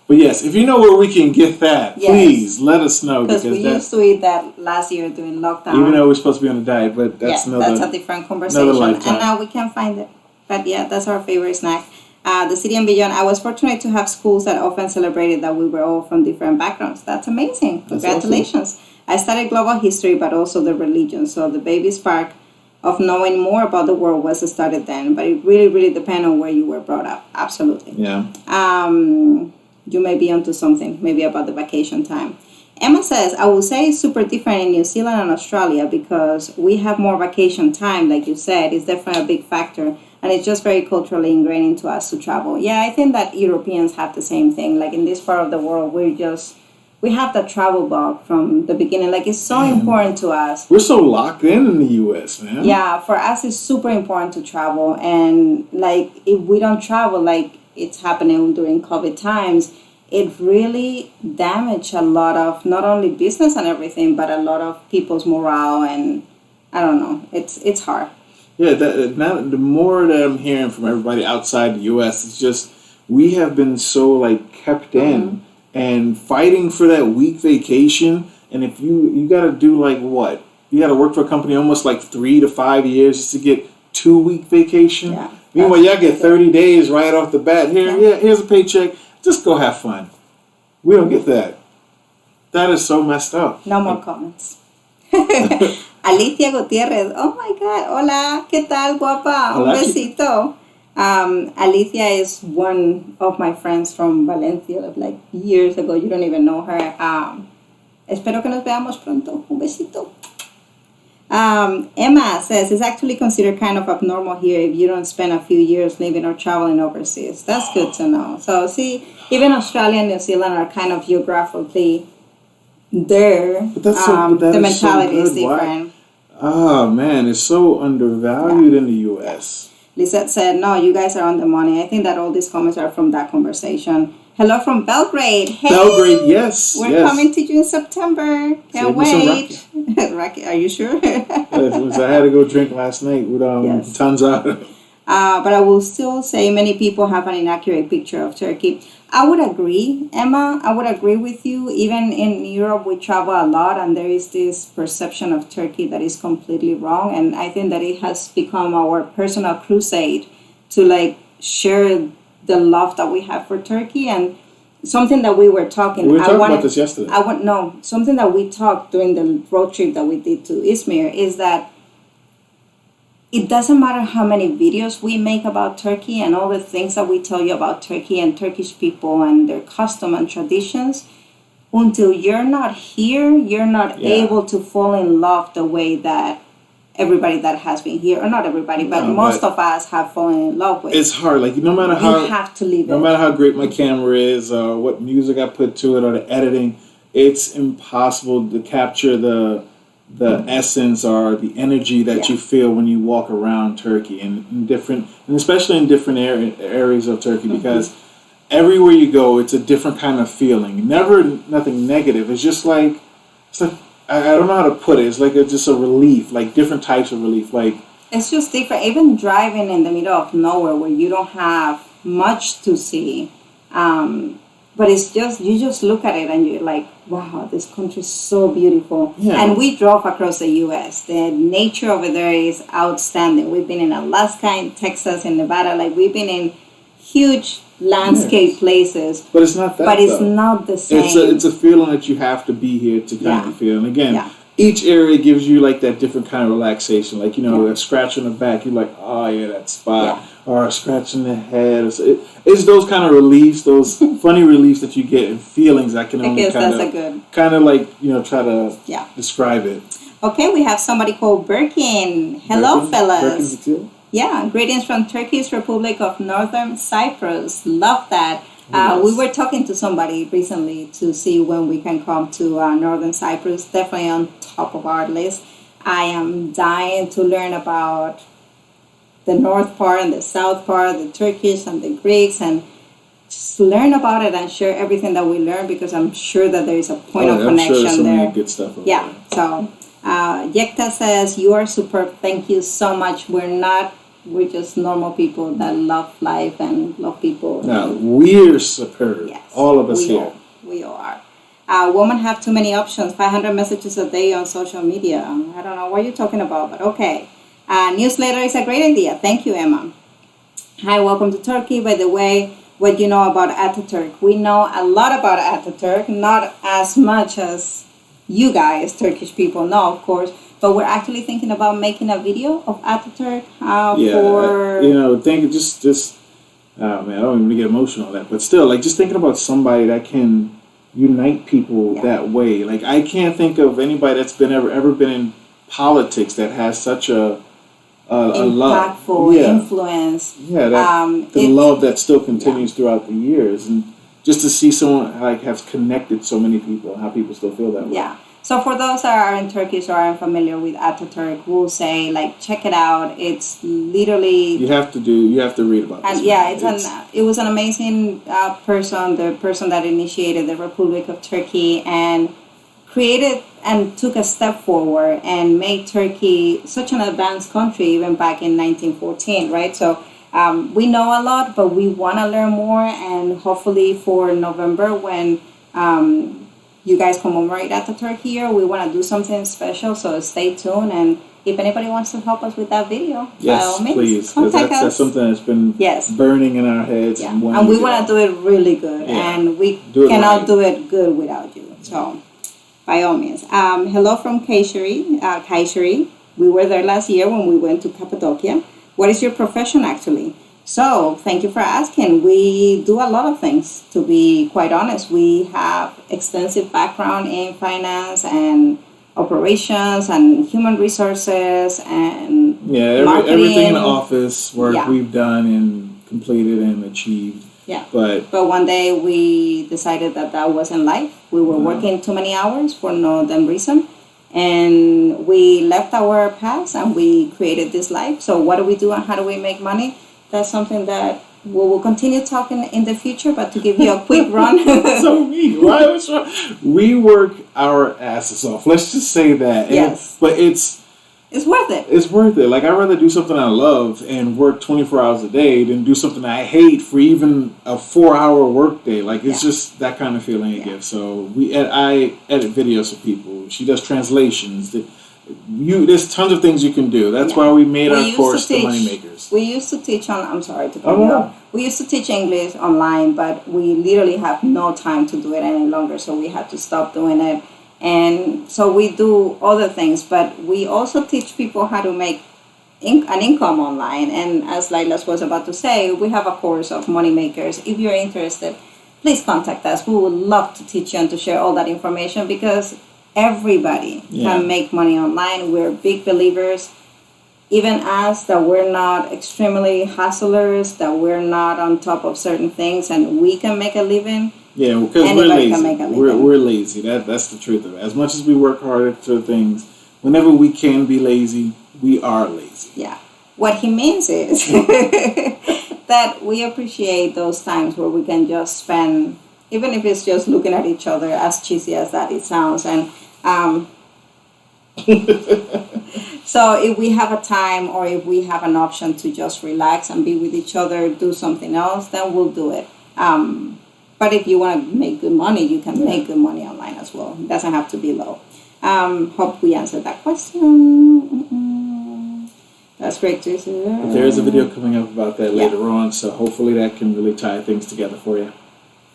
But yes, if you know where we can get that, please let us know. Because we used to eat that last year during lockdown. Even though we're supposed to be on a diet, but that's that's a different conversation. And now we can find it. But yeah, that's our favorite snack. The city and beyond, I was fortunate to have schools that often celebrated that we were all from different backgrounds. That's amazing. Congratulations. Awesome. I studied global history, but also the religion. So the baby spark of knowing more about the world was started then. But it really, really depends on where you were brought up. Absolutely. Yeah. You may be onto something, maybe about the vacation time. Emma says, I will say it's super different in New Zealand and Australia because we have more vacation time, like you said. It's definitely a big factor. And it's just very culturally ingrained into us to travel. Yeah, I think that Europeans have the same thing. Like in this part of the world, we have that travel bug from the beginning. Like it's so important to us. We're so locked in the U.S., man. Yeah, for us, it's super important to travel. And like if we don't travel, like it's happening during COVID times, it really damaged a lot of not only business and everything, but a lot of people's morale. And I don't know, it's hard. Yeah, the more that I'm hearing from everybody outside the U.S., it's just we have been so like kept in and fighting for that week vacation. And if you got to do like what? You got to work for a company almost like 3 to 5 years just to get 2-week vacation. Yeah. Meanwhile, y'all get 30 days right off the bat. Here's a paycheck. Just go have fun. We don't get that. That is so messed up. No more comments. Alicia Gutierrez. Oh my God. Hola. ¿Qué tal, guapa? Un besito. Alicia is one of my friends from Valencia, like years ago. You don't even know her. Espero que nos veamos pronto. Un besito. Emma says it's actually considered kind of abnormal here if you don't spend a few years living or traveling overseas. That's good to know. So see, even Australia and New Zealand are kind of geographically there. But the mentality is different. Man, it's so undervalued in the U.S. Lisette said, no, you guys are on the money. I think that all these comments are from that conversation. Hello from Belgrade. Hey, Belgrade, yes. We're coming to you in September. Can't wait. Rocky, are you sure? Yes, I had to go drink last night with Tanzania. But I will still say many people have an inaccurate picture of Turkey. I would agree, Emma. I would agree with you. Even in Europe, we travel a lot, and there is this perception of Turkey that is completely wrong. And I think that it has become our personal crusade to like share the love that we have for Turkey. And something that we were talking. We were talking about this yesterday. Something that we talked during the road trip that we did to Izmir is that it doesn't matter how many videos we make about Turkey and all the things that we tell you about Turkey and Turkish people and their custom and traditions. Until you're not here, you're not able to fall in love the way that everybody that has been here, or not everybody, but most of us have fallen in love with. It's hard. Like no matter how you have to leave no matter how great my camera is, or what music I put to it, or the editing, it's impossible to capture the essence or the energy that you feel when you walk around Turkey and especially in different areas of Turkey, because everywhere you go, it's a different kind of feeling. Never nothing negative. It's like I don't know how to put it. It's like just a relief, like different types of relief. Like it's just different. Even driving in the middle of nowhere where you don't have much to see. but it's just, you just look at it and you're like, wow, this country is so beautiful. Yeah. And we drove across the U.S. The nature over there is outstanding. We've been in Alaska, in Texas, in Nevada. Like, we've been in huge landscape places. But it's not that. But it's not the same. It's a feeling that you have to be here to kind of feel. And again, each area gives you like that different kind of relaxation. Like, you know, a scratch on the back, you're like, oh yeah, that spot. Yeah. Or a scratch in the head. It's those kind of reliefs, those funny reliefs that you get and feelings I can only kind of like, you know, try to describe it. Okay, we have somebody called Birkin. Hello, fellas. Birkin, yeah, greetings from Turkish Republic of Northern Cyprus. Love that. We were talking to somebody recently to see when we can come to Northern Cyprus. Definitely on top of our list. I am dying to learn about the north part and the south part, the Turkish and the Greeks, and just learn about it and share everything that we learn, because I'm sure that there is a point of connection there. So there. many good stuff over there. So Yekta says, you are superb. Thank you so much. We're just normal people that love life and love people. No, we're superb. Yes, all of us here. We are. Women have too many options. 500 messages a day on social media. I don't know what you're talking about, but okay. Newsletter is a great idea. Thank you, Emma. Hi, welcome to Turkey. By the way, what you know about Ataturk? We know a lot about Ataturk, not as much as you guys, Turkish people, know, of course. But we're actually thinking about making a video of Ataturk man, I don't even get emotional on that. But still, like, just thinking about somebody that can unite people that way. Like, I can't think of anybody that's been ever been in politics that has such a impactful influence. Yeah, the love that still continues throughout the years, and just to see someone like has connected so many people, and how people still feel that way. Yeah. So for those that are in Turkish or are unfamiliar with Ataturk, we'll say, like, check it out. It's literally you have to read about this. And it was an amazing person, the person that initiated the Republic of Turkey and created and took a step forward and made Turkey such an advanced country even back in 1914, right? So we know a lot, but we want to learn more, and hopefully for November when you guys commemorate Ataturk here, we want to do something special, so stay tuned. And if anybody wants to help us with that video, by all means, please. That's something that's been burning in our heads. Yeah. And we want to do it really good, and we cannot do it good without you. So, by all means. Hello from Kayseri. We were there last year when we went to Cappadocia. What is your profession, actually? So, thank you for asking. We do a lot of things, to be quite honest. We have extensive background in finance and operations and human resources and everything in the office work we've done and completed and achieved. Yeah. But one day we decided that wasn't life. We were working too many hours for no damn reason. And we left our past and we created this life. So what do we do and how do we make money? That's something that we will continue talking in the future, but to give you a quick run. So mean. We work our asses off. Let's just say that. Yes. But it's worth it. It's worth it. Like, I'd rather do something I love and work 24 hours a day than do something I hate for even a 4-hour work day. Like, it's just that kind of feeling it gives. So I edit videos for people. She does translations. There's tons of things you can do. That's why we made our course, The Moneymakers. We used to teach I'm sorry to cut you off. We used to teach English online, but we literally have no time to do it any longer, so we had to stop doing it. And so we do other things, but we also teach people how to make an income online. And as Lailas was about to say, we have a course of Moneymakers. If you're interested, please contact us. We would love to teach you and to share all that information, because everybody can make money online. We're big believers, even us, that we're not extremely hustlers, that we're not on top of certain things, and we can make a living. Yeah, because we're lazy. We're lazy. That's the truth of it. As much as we work hard at things, whenever we can be lazy, we are lazy. Yeah. What he means is that we appreciate those times where we can just spend, even if it's just looking at each other, as cheesy as that it sounds. And so if we have a time or if we have an option to just relax and be with each other, do something else, then we'll do it. But if you want to make good money, you can make good money online as well. It doesn't have to be low. Hope we answered that question. That's great to see. There's a video coming up about that later on, so hopefully that can really tie things together for you.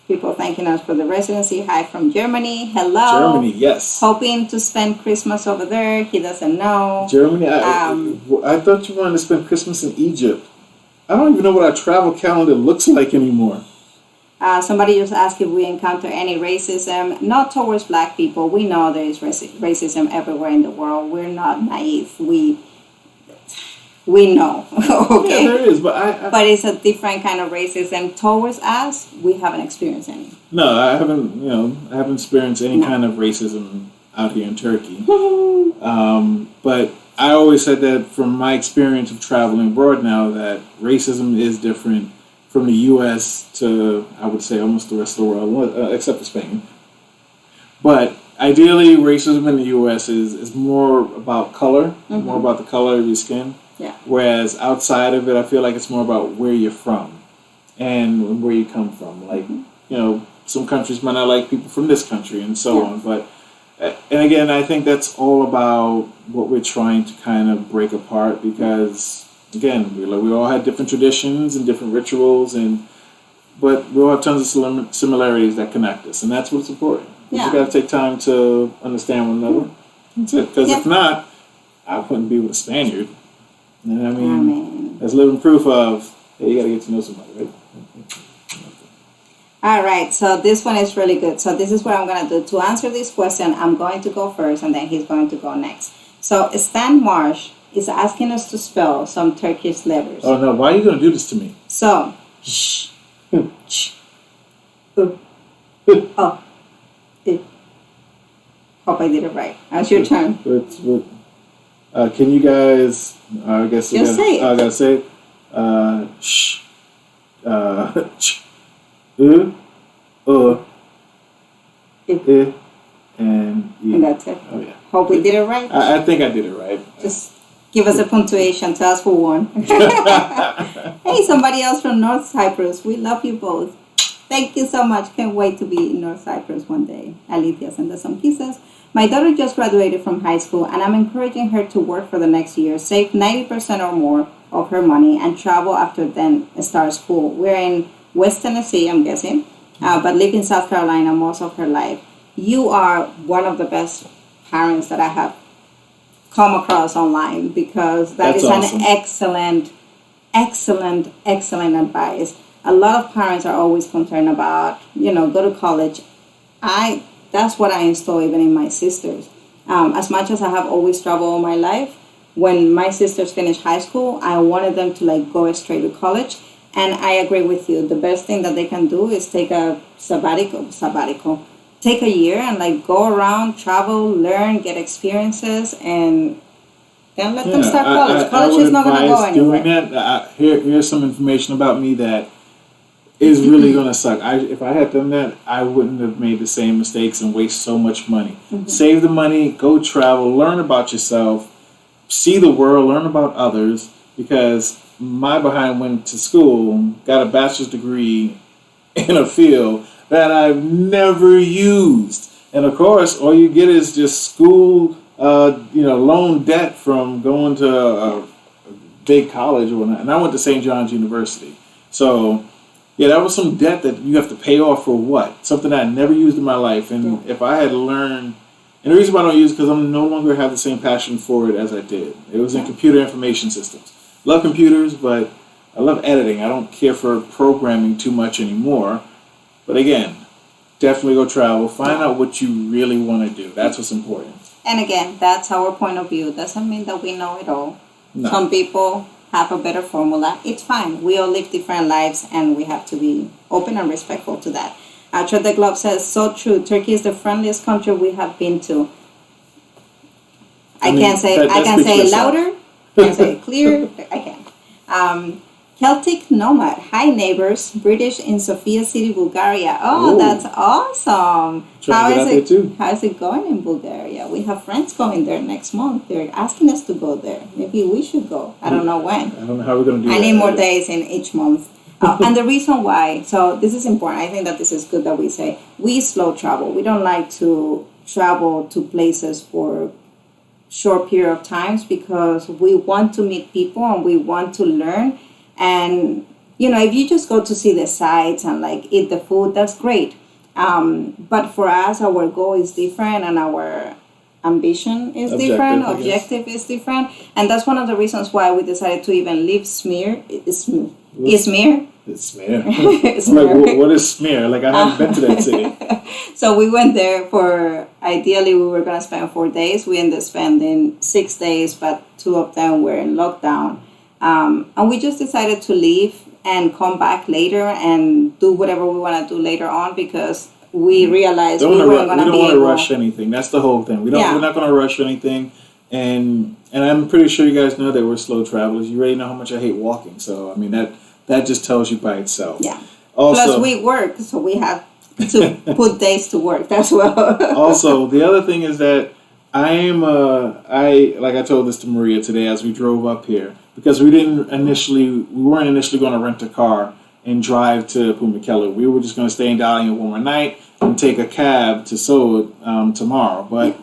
People thanking us for the residency. Hi from Germany. Hello. Germany, yes. Hoping to spend Christmas over there. He doesn't know. Germany, I thought you wanted to spend Christmas in Egypt. I don't even know what our travel calendar looks like anymore. Somebody just asked if we encounter any racism. Not towards black people. We know there is racism everywhere in the world. We're not naive. We know. Okay. Yeah, there is, but but it's a different kind of racism towards us. We haven't experienced any. No, I haven't. I haven't experienced any kind of racism out here in Turkey. But I always said that from my experience of traveling abroad now, that racism is different from the U.S. to, I would say, almost the rest of the world, except for Spain. But ideally, racism in the U.S. is more about color, more about the color of your skin. Yeah. Whereas outside of it, I feel like it's more about where you're from and where you come from. Like, some countries might not like people from this country and so on. But, and again, I think that's all about what we're trying to kind of break apart because, again, we all had different traditions and different rituals, but we all have tons of similarities that connect us, and that's what's important. You got to take time to understand one another. That's it. Because if not, I wouldn't be with a Spaniard. You know what I mean? That's living proof of, hey, you got to get to know somebody, right? All right, so this one is really good. So this is what I'm going to do. To answer this question, I'm going to go first, and then he's going to go next. So Stan Marsh is asking us to spell some Turkish letters. Oh, no. Why are you going to do this to me? So, sh, ch, oh, I. Hope I did it right. That's your turn. Can you guys... I guess just say it. I gotta say it. Sh, ch, and E. And that's it. Oh yeah. Hope we did it right. I think I did it right. Just give us a punctuation. Tell us who won. Hey, somebody else from North Cyprus. We love you both. Thank you so much. Can't wait to be in North Cyprus one day. Alithia, send us some kisses. My daughter just graduated from high school, and I'm encouraging her to work for the next year, save 90% or more of her money, and travel after then start school. We're in West Tennessee, I'm guessing, but live in South Carolina most of her life. You are one of the best parents that I have come across online because that's awesome. An excellent advice. A lot of parents are always concerned about, go to college. That's what I install even in my sisters. As much as I have always traveled all my life, when my sisters finished high school, I wanted them to go straight to college. And I agree with you. The best thing that they can do is take a sabbatical. Take a year and go around, travel, learn, get experiences, and then let them start college. College is not going to go anywhere. Doing that. Here's some information about me that is really going to suck. If I had done that, I wouldn't have made the same mistakes and waste so much money. Save the money, go travel, learn about yourself, see the world, learn about others, because my behind went to school, got a bachelor's degree in a field that I've never used. And of course, all you get is just school, loan debt from going to a big college or whatnot. And I went to St. John's University. So, yeah, that was some debt that you have to pay off for what? Something that I never used in my life. And if I had learned, and the reason why I don't use it is because I no longer have the same passion for it as I did. It was in computer information systems. Love computers, but I love editing. I don't care for programming too much anymore. But again, definitely go travel. Find out what you really want to do. That's what's important. And again, that's our point of view. Doesn't mean that we know it all. No. Some people have a better formula. It's fine. We all live different lives, and we have to be open and respectful to that. Tread the Glove says, so true. Turkey is the friendliest country we have been to. I can say it louder. I can say it clear. I can. Celtic Nomad. Hi, neighbors. British in Sofia City, Bulgaria. Oh, that's awesome. How is it going in Bulgaria? We have friends going there next month. They're asking us to go there. Maybe we should go. I don't know when. I don't know how we're going to do that. I need more days in each month. And the reason why, so this is important, I think that this is good that we say, we slow travel. We don't like to travel to places for short period of times because we want to meet people and we want to learn. And, if you just go to see the sights and like eat the food, that's great. But for us, our goal is different and our ambition is different, objective is different. And that's one of the reasons why we decided to even leave Izmir. Izmir. It's like, what is Izmir? Like, I haven't been to that city. So we went there for, ideally we were going to spend 4 days. We ended up spending 6 days, but 2 of them were in lockdown. And we just decided to leave and come back later and do whatever we want to do later on because we realized we weren't going to be able. We don't want to rush anything. That's the whole thing. We're not going to rush anything. And I'm pretty sure you guys know that we're slow travelers. You already know how much I hate walking. So, I mean, that just tells you by itself. Yeah. Also, plus we work, so we have to put days to work as well. Also, the other thing is that like I told this to Maria today as we drove up here, because we weren't initially going to rent a car and drive to Pumekele. We were just going to stay in Dalian one more night and take a cab to Seoul tomorrow. But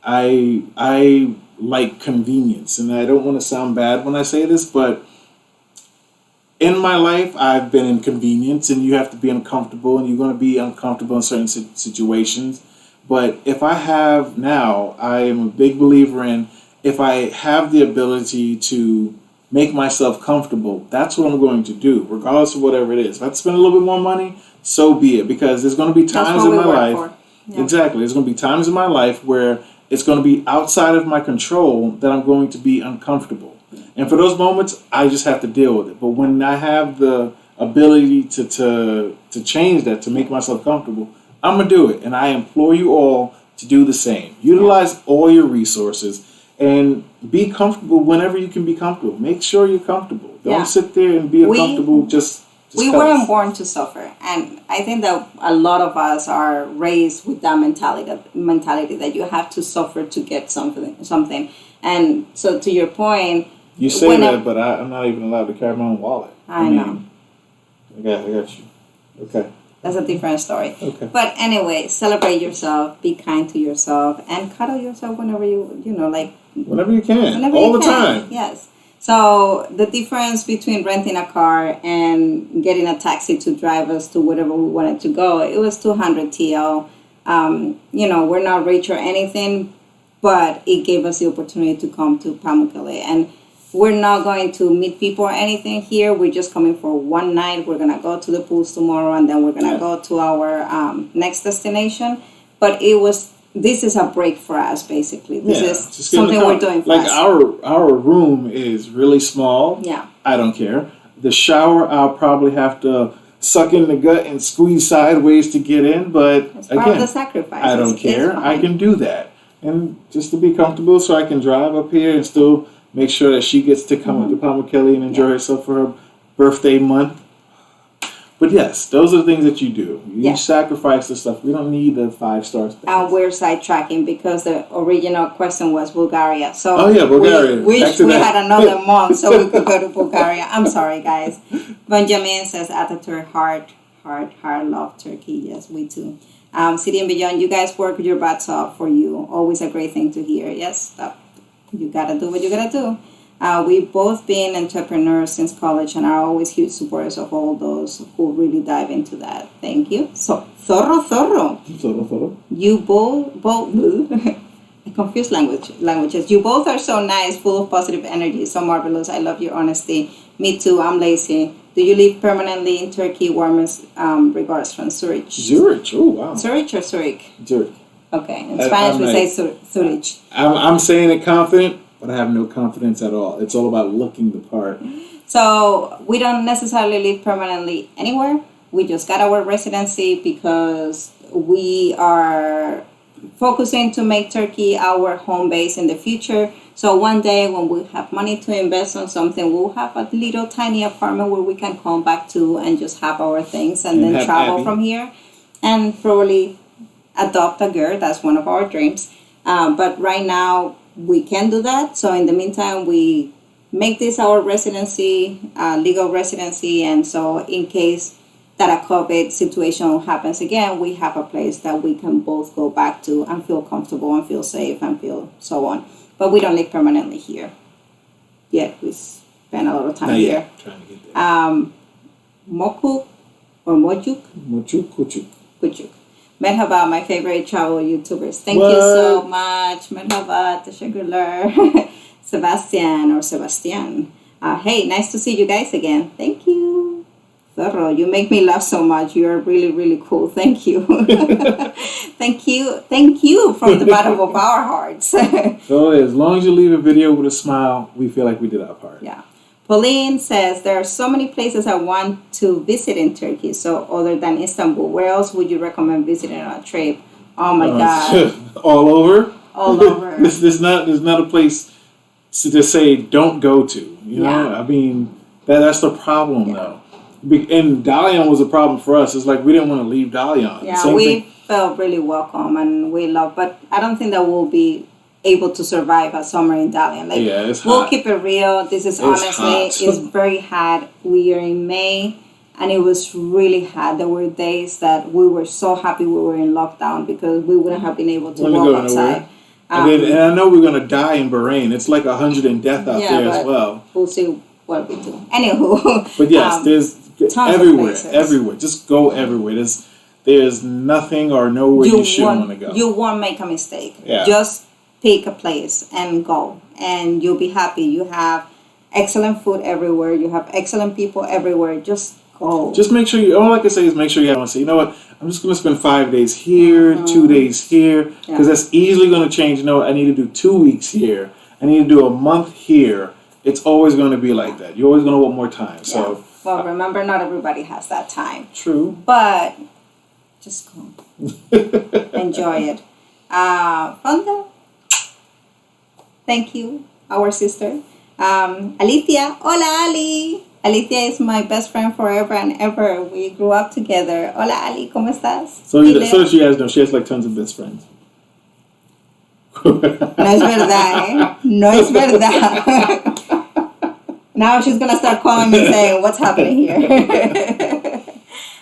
I like convenience, and I don't want to sound bad when I say this, but in my life, I've been inconvenienced, and you have to be uncomfortable, and you're going to be uncomfortable in certain situations. But if I have now, I am a big believer in if I have the ability to make myself comfortable, that's what I'm going to do, regardless of whatever it is. If I have to spend a little bit more money, so be it, because there's going to be times in my life. Yeah. Exactly. There's going to be times in my life where it's going to be outside of my control that I'm going to be uncomfortable. And for those moments, I just have to deal with it. But when I have the ability to change that, to make myself comfortable, I'm going to do it. And I implore you all to do the same. Utilize all your resources and be comfortable whenever you can be comfortable. Make sure you're comfortable. Don't sit there and be uncomfortable just we weren't born to suffer. And I think that a lot of us are raised with that mentality that you have to suffer to get something. And so to your point, you say that, but I'm not even allowed to carry my own wallet. I know. I got you. Okay. That's a different story. Okay. But anyway, celebrate yourself, be kind to yourself, and cuddle yourself whenever whenever you can. All the time. Yes. So the difference between renting a car and getting a taxi to drive us to wherever we wanted to go, it was 200 TL. We're not rich or anything, but it gave us the opportunity to come to Pamukkale. And we're not going to meet people or anything here. We're just coming for one night. We're going to go to the pools tomorrow, and then we're going to go to our next destination. But this is a break for us, basically. This is something we're doing for us. Our room is really small. Yeah. I don't care. The shower, I'll probably have to suck in the gut and squeeze sideways to get in, but it's part of the sacrifice. I don't care. I can do that. And just to be comfortable so I can drive up here and still make sure that she gets to come up to Pamukkale and enjoy herself for her birthday month. But yes, those are the things that you do. You sacrifice the stuff. We don't need the 5-star space. And we're sidetracking because the original question was Bulgaria. So Bulgaria. We had another month so we could go to Bulgaria. I'm sorry, guys. Benjamin says, Ataturk, heart, love Turkey. Yes, we too. City and Beyond, you guys work your butts off for you. Always a great thing to hear. Yes, you got to do what you got to do. We've both been entrepreneurs since college and are always huge supporters of all those who really dive into that. Thank you. So, Zorro. You both I confuse languages. You both are so nice, full of positive energy, so marvelous. I love your honesty. Me too, I'm lazy. Do you live permanently in Turkey? Warmest regards from Zurich. Zurich, oh wow. Zurich or Zurich? Zurich. Okay, in Spanish we say Zurich. I'm saying it confident, but I have no confidence at all. It's all about looking the part. So we don't necessarily live permanently anywhere. We just got our residency because we are focusing to make Turkey our home base in the future. So one day when we have money to invest on something, we'll have a little tiny apartment where we can come back to and just have our things and then travel from here and probably adopt a girl. That's one of our dreams. But right now, we can do that. So in the meantime, we make this our residency, legal residency, and so in case that a COVID situation happens again, we have a place that we can both go back to and feel comfortable and feel safe and feel so on. But we don't live permanently here yet. We spend a lot of time here. Trying to get there. Mokuk or Mojuk? Kuchuk. Merhaba, my favorite travel YouTubers. Thank you so much. Merhaba, teşekkürler. Sebastian. Hey, nice to see you guys again. Thank you. Thorough, you make me laugh so much. You're really, really cool. Thank you. Thank you from the bottom of our hearts. So as long as you leave a video with a smile, we feel like we did our part. Yeah. Pauline says, there are so many places I want to visit in Turkey. So other than Istanbul, where else would you recommend visiting on a trip? Oh my God. All over? All over. There's not a place to say don't go to. You know? I mean, that's the problem though. And Dalian was a problem for us. It's like we didn't want to leave Dalian. Yeah, we felt really welcome and we love, but I don't think that we'll be able to survive a summer in Dalian. Like, it's we'll hot. Keep it real. This is it's very hot. We are in May and it was really hot. There were days that we were so happy we were in lockdown because we wouldn't have been able to walk outside. And I know we're going to die in Bahrain. It's like 100 in death out there as well. We'll see what we do. Anywho. But yes, there's everywhere. Just go everywhere. There's nothing or nowhere you shouldn't want to go. You won't make a mistake. Yeah. Just pick a place and go, and you'll be happy. You have excellent food everywhere. You have excellent people everywhere. Just go. Just make sure all I can say is make sure you have say, you know what, I'm just going to spend 5 days here, 2 days here, because that's easily going to change. You know what, I need to do 2 weeks here. I need to do a month here. It's always going to be like that. You're always going to want more time. So. Well, remember, not everybody has that time. True. But just go. Enjoy it. Fonda. Thank you, our sister. Alicia. Hola, Ali. Alicia is my best friend forever and ever. We grew up together. Hola, Ali. ¿Cómo estás? So that you guys know, she has like tons of best friends. No es verdad, ¿eh? No es verdad. Now she's going to start calling me saying, what's happening here?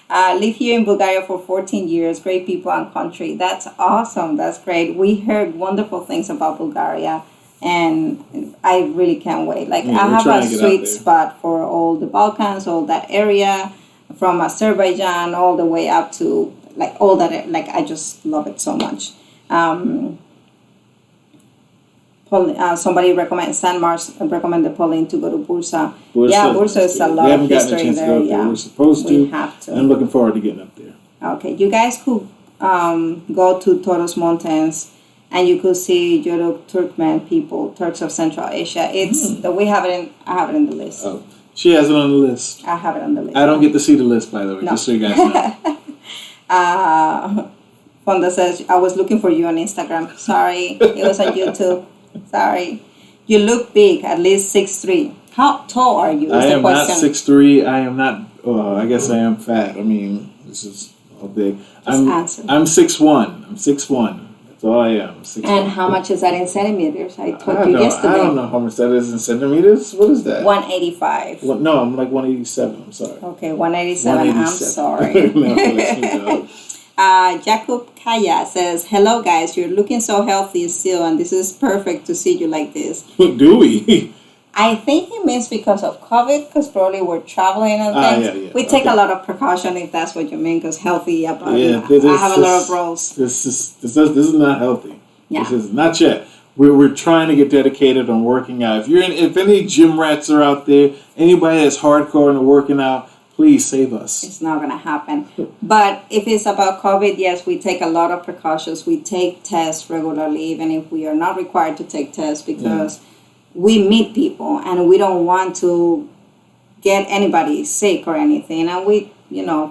Live here in Bulgaria for 14 years. Great people and country. That's awesome. That's great. We heard wonderful things about Bulgaria. And I really can't wait. Like, I have a sweet spot for all the Balkans, all that area, from Azerbaijan all the way up to, like, all that. Like, I just love it so much. Somebody recommended Pauline to go to Bursa. Bursa is a lot of history there. We're supposed to. We have to. I'm looking forward to getting up there. Okay, you guys could go to Toros Mountains and you could see Yoruk Turkmen people, Turks of Central Asia. We have it I have it in the list. Oh, she has it on the list. I have it on the list. I don't get to see the list, by the way, just so you guys know. Fonda says, I was looking for you on Instagram. Sorry, it was on YouTube. Sorry. You look big, at least 6'3". How tall are you? I am not 6'3". I am not, I guess I am fat. I mean, this is all big. I'm 6'1". I'm 6'1". That's all I am. 6'1". And how much is that in centimeters? I told you yesterday. I don't know how much that is in centimeters. What is that? 185. No, I'm like 187. I'm sorry. Okay, 187. I'm sorry. No, Jakub Kaya says, hello guys, you're looking so healthy still, and this is perfect to see you like this. Do we? I think he means because of COVID, because probably we're traveling and things. We take a lot of precaution, if that's what you mean, because healthy. I have a lot of roles. This is not healthy. Yeah. This is not yet. We're trying to get dedicated on working out. If any gym rats are out there, anybody that's hardcore into working out, please save us. It's not going to happen. But if it's about COVID, yes, we take a lot of precautions. We take tests regularly, even if we are not required to take tests, because we meet people and we don't want to get anybody sick or anything. And we,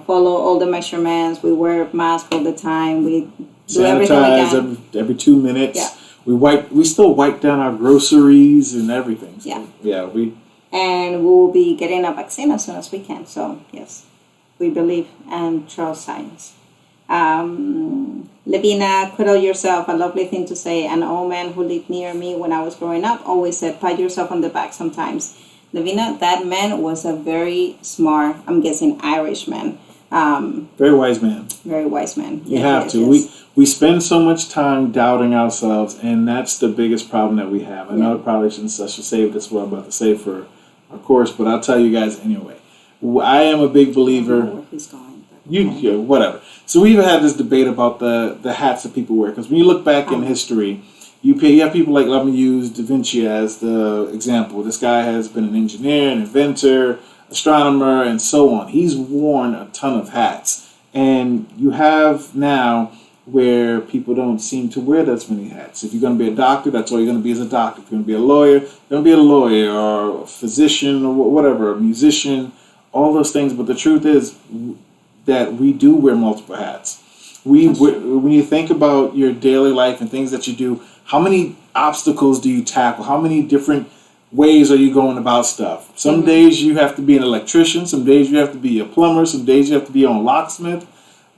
follow all the measurements. We wear masks all the time. We do everything we can. every 2 minutes. Yeah. We still wipe down our groceries and everything. So, and we will be getting a vaccine as soon as we can. So, yes, we believe and trust science. Levina, cuddle yourself, a lovely thing to say. An old man who lived near me when I was growing up always said, pat yourself on the back sometimes. Levina, that man was a very smart, I'm guessing, Irishman. Very wise man. Very wise man. You have to. We spend so much time doubting ourselves, and that's the biggest problem that we have. I know I probably shouldn't save this what I'm about to say for our course, but I'll tell you guys anyway. I am a big believer. I don't know where he's going, whatever. So we've had this debate about the hats that people wear, because when you look back in history, you have people like, let me use Da Vinci as the example. This guy has been an engineer, an inventor, astronomer, and so on. He's worn a ton of hats. And you have now where people don't seem to wear that many hats. If you're going to be a doctor, that's all you're going to be as a doctor. If you're going to be a lawyer, you're going to be a lawyer, or a physician, or whatever, a musician, all those things. But the truth is that we do wear multiple hats. When you think about your daily life and things that you do, how many obstacles do you tackle? How many different ways are you going about stuff? Some days you have to be an electrician. Some days you have to be a plumber. Some days you have to be a locksmith.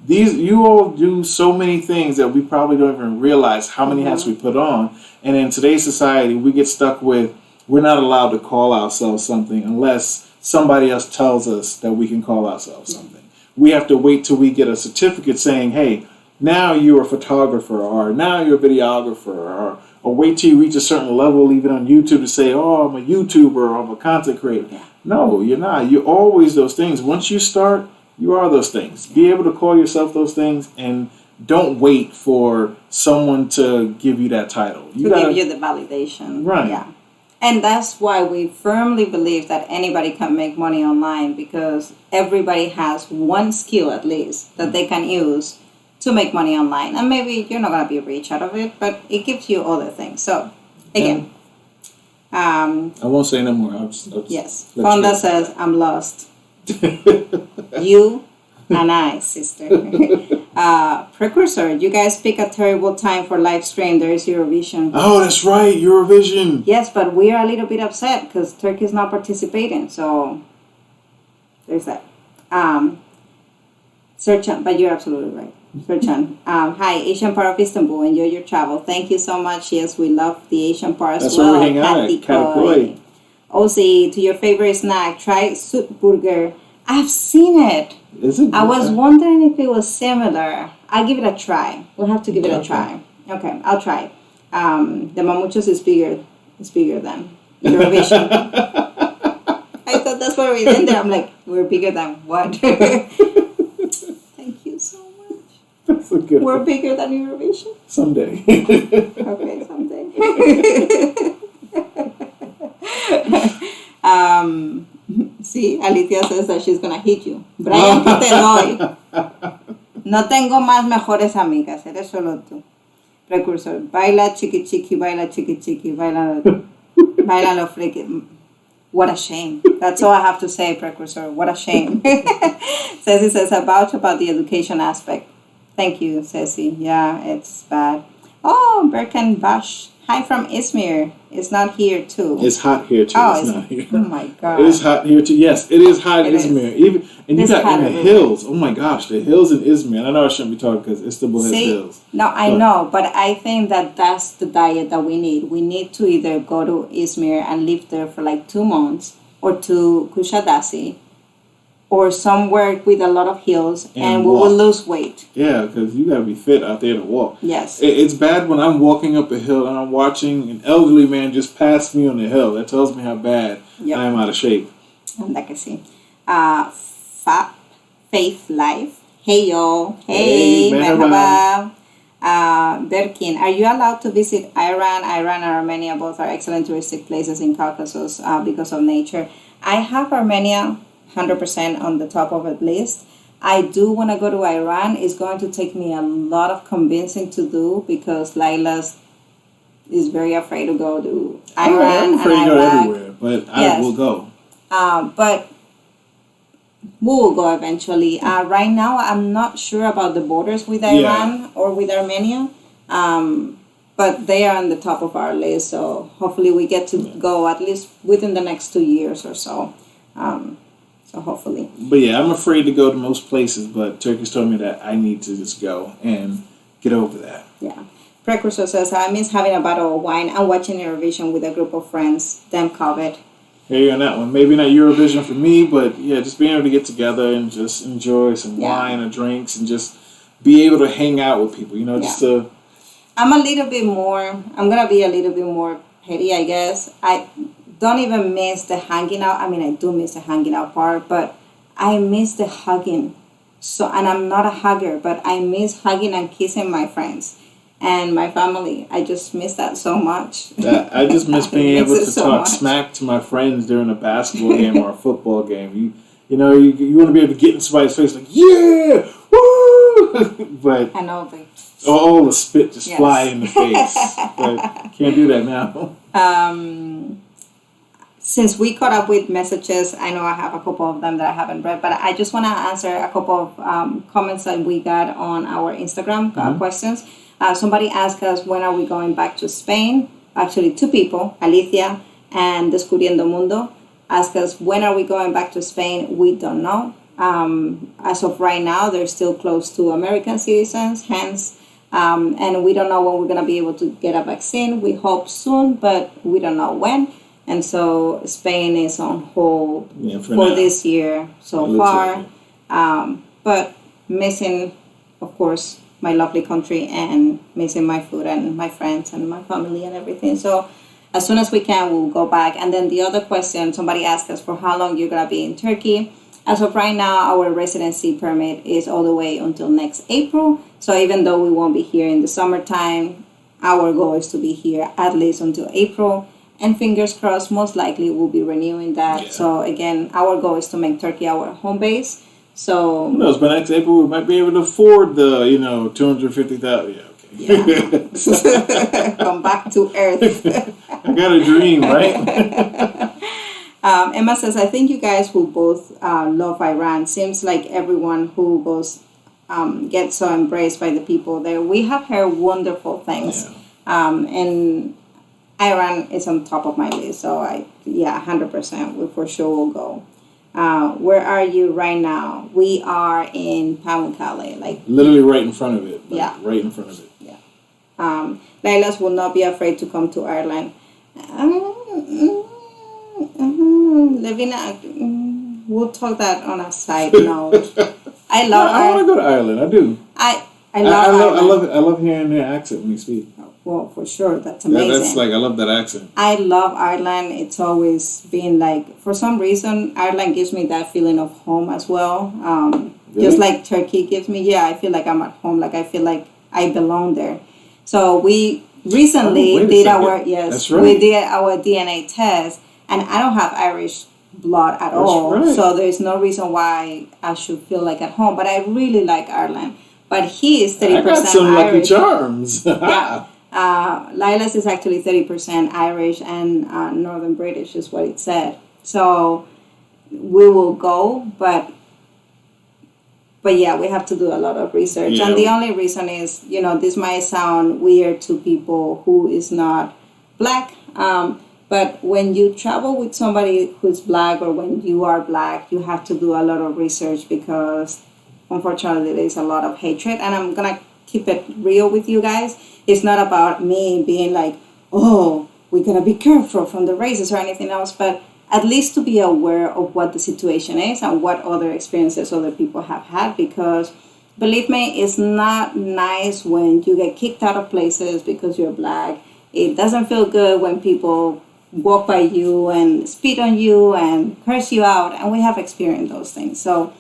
You all do so many things that we probably don't even realize how many hats we put on. And in today's society, we get stuck with, we're not allowed to call ourselves something unless somebody else tells us that we can call ourselves something. We have to wait till we get a certificate saying, hey, now you're a photographer, or now you're a videographer, or wait till you reach a certain level, even on YouTube, to say, oh, I'm a YouTuber, or I'm a content creator. Yeah. No, you're not. You're always those things. Once you start, you are those things. Be able to call yourself those things, and don't wait for someone to give you that title. Give you the validation. Right. Yeah. And that's why we firmly believe that anybody can make money online, because everybody has one skill at least that they can use to make money online. And maybe you're not going to be rich out of it, but it gives you other things. So, again. I won't say no more. Yes. Fonda says, I'm lost. You and I, sister. Precursor, you guys pick a terrible time for live stream. There is Eurovision. Oh, that's right, Eurovision. Yes, but we are a little bit upset because Turkey is not participating. So there's that. Serchan, but you're absolutely right. Serchan. Hi, Asian part of Istanbul. Enjoy your travel. Thank you so much. Yes, we love the Asian part as that's well. That's where we hang out at Category. Ozzy, to your favorite snack, try Soup Burger. I've seen it. Is it? I was wondering if it was similar. I'll give it a try. We'll have to give it a try. Okay, I'll try. The Mamuchos is bigger. It's bigger than Eurovision. I thought that's what we ended. I'm like, we're bigger than what? Thank you so much. That's a good We're one. bigger than Eurovision? Someday. Okay, someday. Sí, Alicia says that she's gonna hit you. Brian, ¿qué te doy? No tengo más mejores amigas, eres solo tú. Precursor, baila chiqui chiqui, baila lo friki. What a shame. That's all I have to say, Precursor. What a shame. Ceci says, about the education aspect. Thank you, Ceci. Yeah, it's bad. Oh, Berkan Bash. Hi from Izmir. It's not here too. It's hot here too. Oh, it's not here. Oh my God. It is hot here too. Yes, it is hot in Izmir. And you got in the hills. Oh my gosh, the hills in Izmir. I know I shouldn't be talking because Istanbul has hills. No, I know, but I think that's the diet that we need. We need to either go to Izmir and live there for like 2 months, or to Kushadasi, or somewhere with a lot of hills, and we will lose weight. Yeah, because you got to be fit out there to walk. Yes. It's bad when I'm walking up a hill and I'm watching an elderly man just pass me on the hill. That tells me how bad I am out of shape. Anda que sí. Faith Life. Hey, yo. Hey, merhaba. Berkin, are you allowed to visit Iran? Iran and Armenia both are excellent touristic places in Caucasus because of nature. I have Armenia 100% on the top of the list. I do want to go to Iran. It's going to take me a lot of convincing to do because Laila is very afraid to go to Iran. I'm afraid to go everywhere, but I will go. But we will go eventually. Right now, I'm not sure about the borders with Iran or with Armenia, but they are on the top of our list. So hopefully we get to go at least within the next 2 years or so. So hopefully. But yeah, I'm afraid to go to most places, but Turkey's told me that I need to just go and get over that. Yeah. Precursor says, I miss having a bottle of wine and watching Eurovision with a group of friends. Damn COVID. Hey, on that one. Maybe not Eurovision for me, but yeah, just being able to get together and just enjoy some wine or drinks and just be able to hang out with people, just to... I'm going to be a little bit more petty, I guess. I don't even miss the hanging out. I mean, I do miss the hanging out part, but I miss the hugging. So, and I'm not a hugger, but I miss hugging and kissing my friends and my family. I just miss that so much. I just miss being able to talk smack to my friends during a basketball game or a football game. You want to be able to get in somebody's face like, yeah, woo! But I know all the spit just fly in the face. But can't do that now. Since we caught up with messages, I know I have a couple of them that I haven't read, but I just want to answer a couple of comments that we got on our Instagram questions. Somebody asked us, when are we going back to Spain? Actually, two people, Alicia and Descubriendo Mundo, asked us, when are we going back to Spain? We don't know. As of right now, they're still close to American citizens, hence, and we don't know when we're going to be able to get a vaccine. We hope soon, but we don't know when. And so Spain is on hold for this year so far. But missing, of course, my lovely country and missing my food and my friends and my family and everything. So as soon as we can, we'll go back. And then the other question, somebody asked us for how long you're going to be in Turkey. As of right now, our residency permit is all the way until next April. So even though we won't be here in the summertime, our goal is to be here at least until April. And fingers crossed, most likely we'll be renewing that. Yeah. So again, our goal is to make Turkey our home base. So who knows? By next April, we might be able to afford the $250,000. Yeah, okay. Yeah. Come back to earth. I got a dream, right? Emma says, I think you guys will both love Iran. Seems like everyone who goes gets so embraced by the people there. We have heard wonderful things, and Iran is on top of my list, so 100%, we for sure will go. Where are you right now? We are in Pamukkale, like literally right in front of it. Right in front of it. Yeah. Lailas will not be afraid to come to Ireland. Levina, we'll talk that on a side note. I love. I want to go to Ireland. I do. I love I love hearing their accent when you speak. Well, for sure, that's amazing. I love that accent. I love Ireland. It's always been like, for some reason, Ireland gives me that feeling of home as well. Really? Just like Turkey gives me, I feel like I'm at home. Like I feel like I belong there. So we recently did we did our DNA test, and I don't have Irish blood at all. Right. So there's no reason why I should feel like at home. But I really like Ireland. But he is 30% Irish. I got some lucky charms. Yeah. Lila's is actually 30% Irish and Northern British is what it said. So we will go, but yeah, we have to do a lot of research. Yeah. And the only reason is, this might sound weird to people who is not black. But when you travel with somebody who's black or when you are black, you have to do a lot of research because unfortunately there's a lot of hatred. And I'm going to keep it real with you guys. It's not about me being like, oh, we're going to be careful from the races or anything else, but at least to be aware of what the situation is and what other experiences other people have had, because believe me, it's not nice when you get kicked out of places because you're black. It doesn't feel good when people walk by you and spit on you and curse you out, and we have experienced those things. So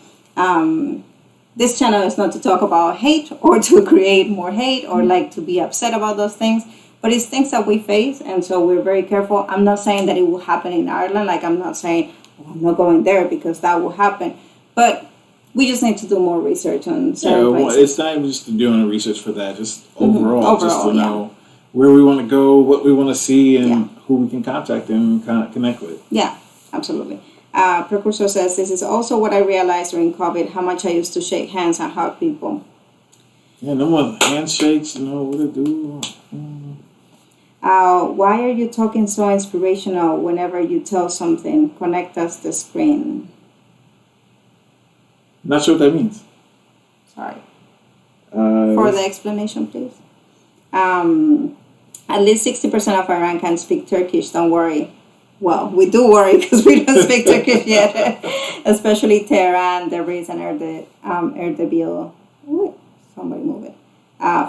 this channel is not to talk about hate or to create more hate or like to be upset about those things, but it's things that we face, and so we're very careful. I'm not saying that it will happen in Ireland. Like, I'm not saying, I'm not going there because that will happen. But we just need to do more research on certain places. It's not even just doing research for that, just overall just to know where we want to go, what we want to see, and who we can contact and connect with. Yeah, absolutely. Precursor says, this is also what I realized during COVID, how much I used to shake hands and hug people. Yeah, no more handshakes, what to do. Why are you talking so inspirational whenever you tell something? Connect us the screen. Not sure what that means. Sorry. For the explanation, please. At least 60% of Iran can speak Turkish. Don't worry. Well, we do worry because we don't speak Turkish yet. Especially Tehran, Tabriz, and Erdebil. Ooh, somebody move it.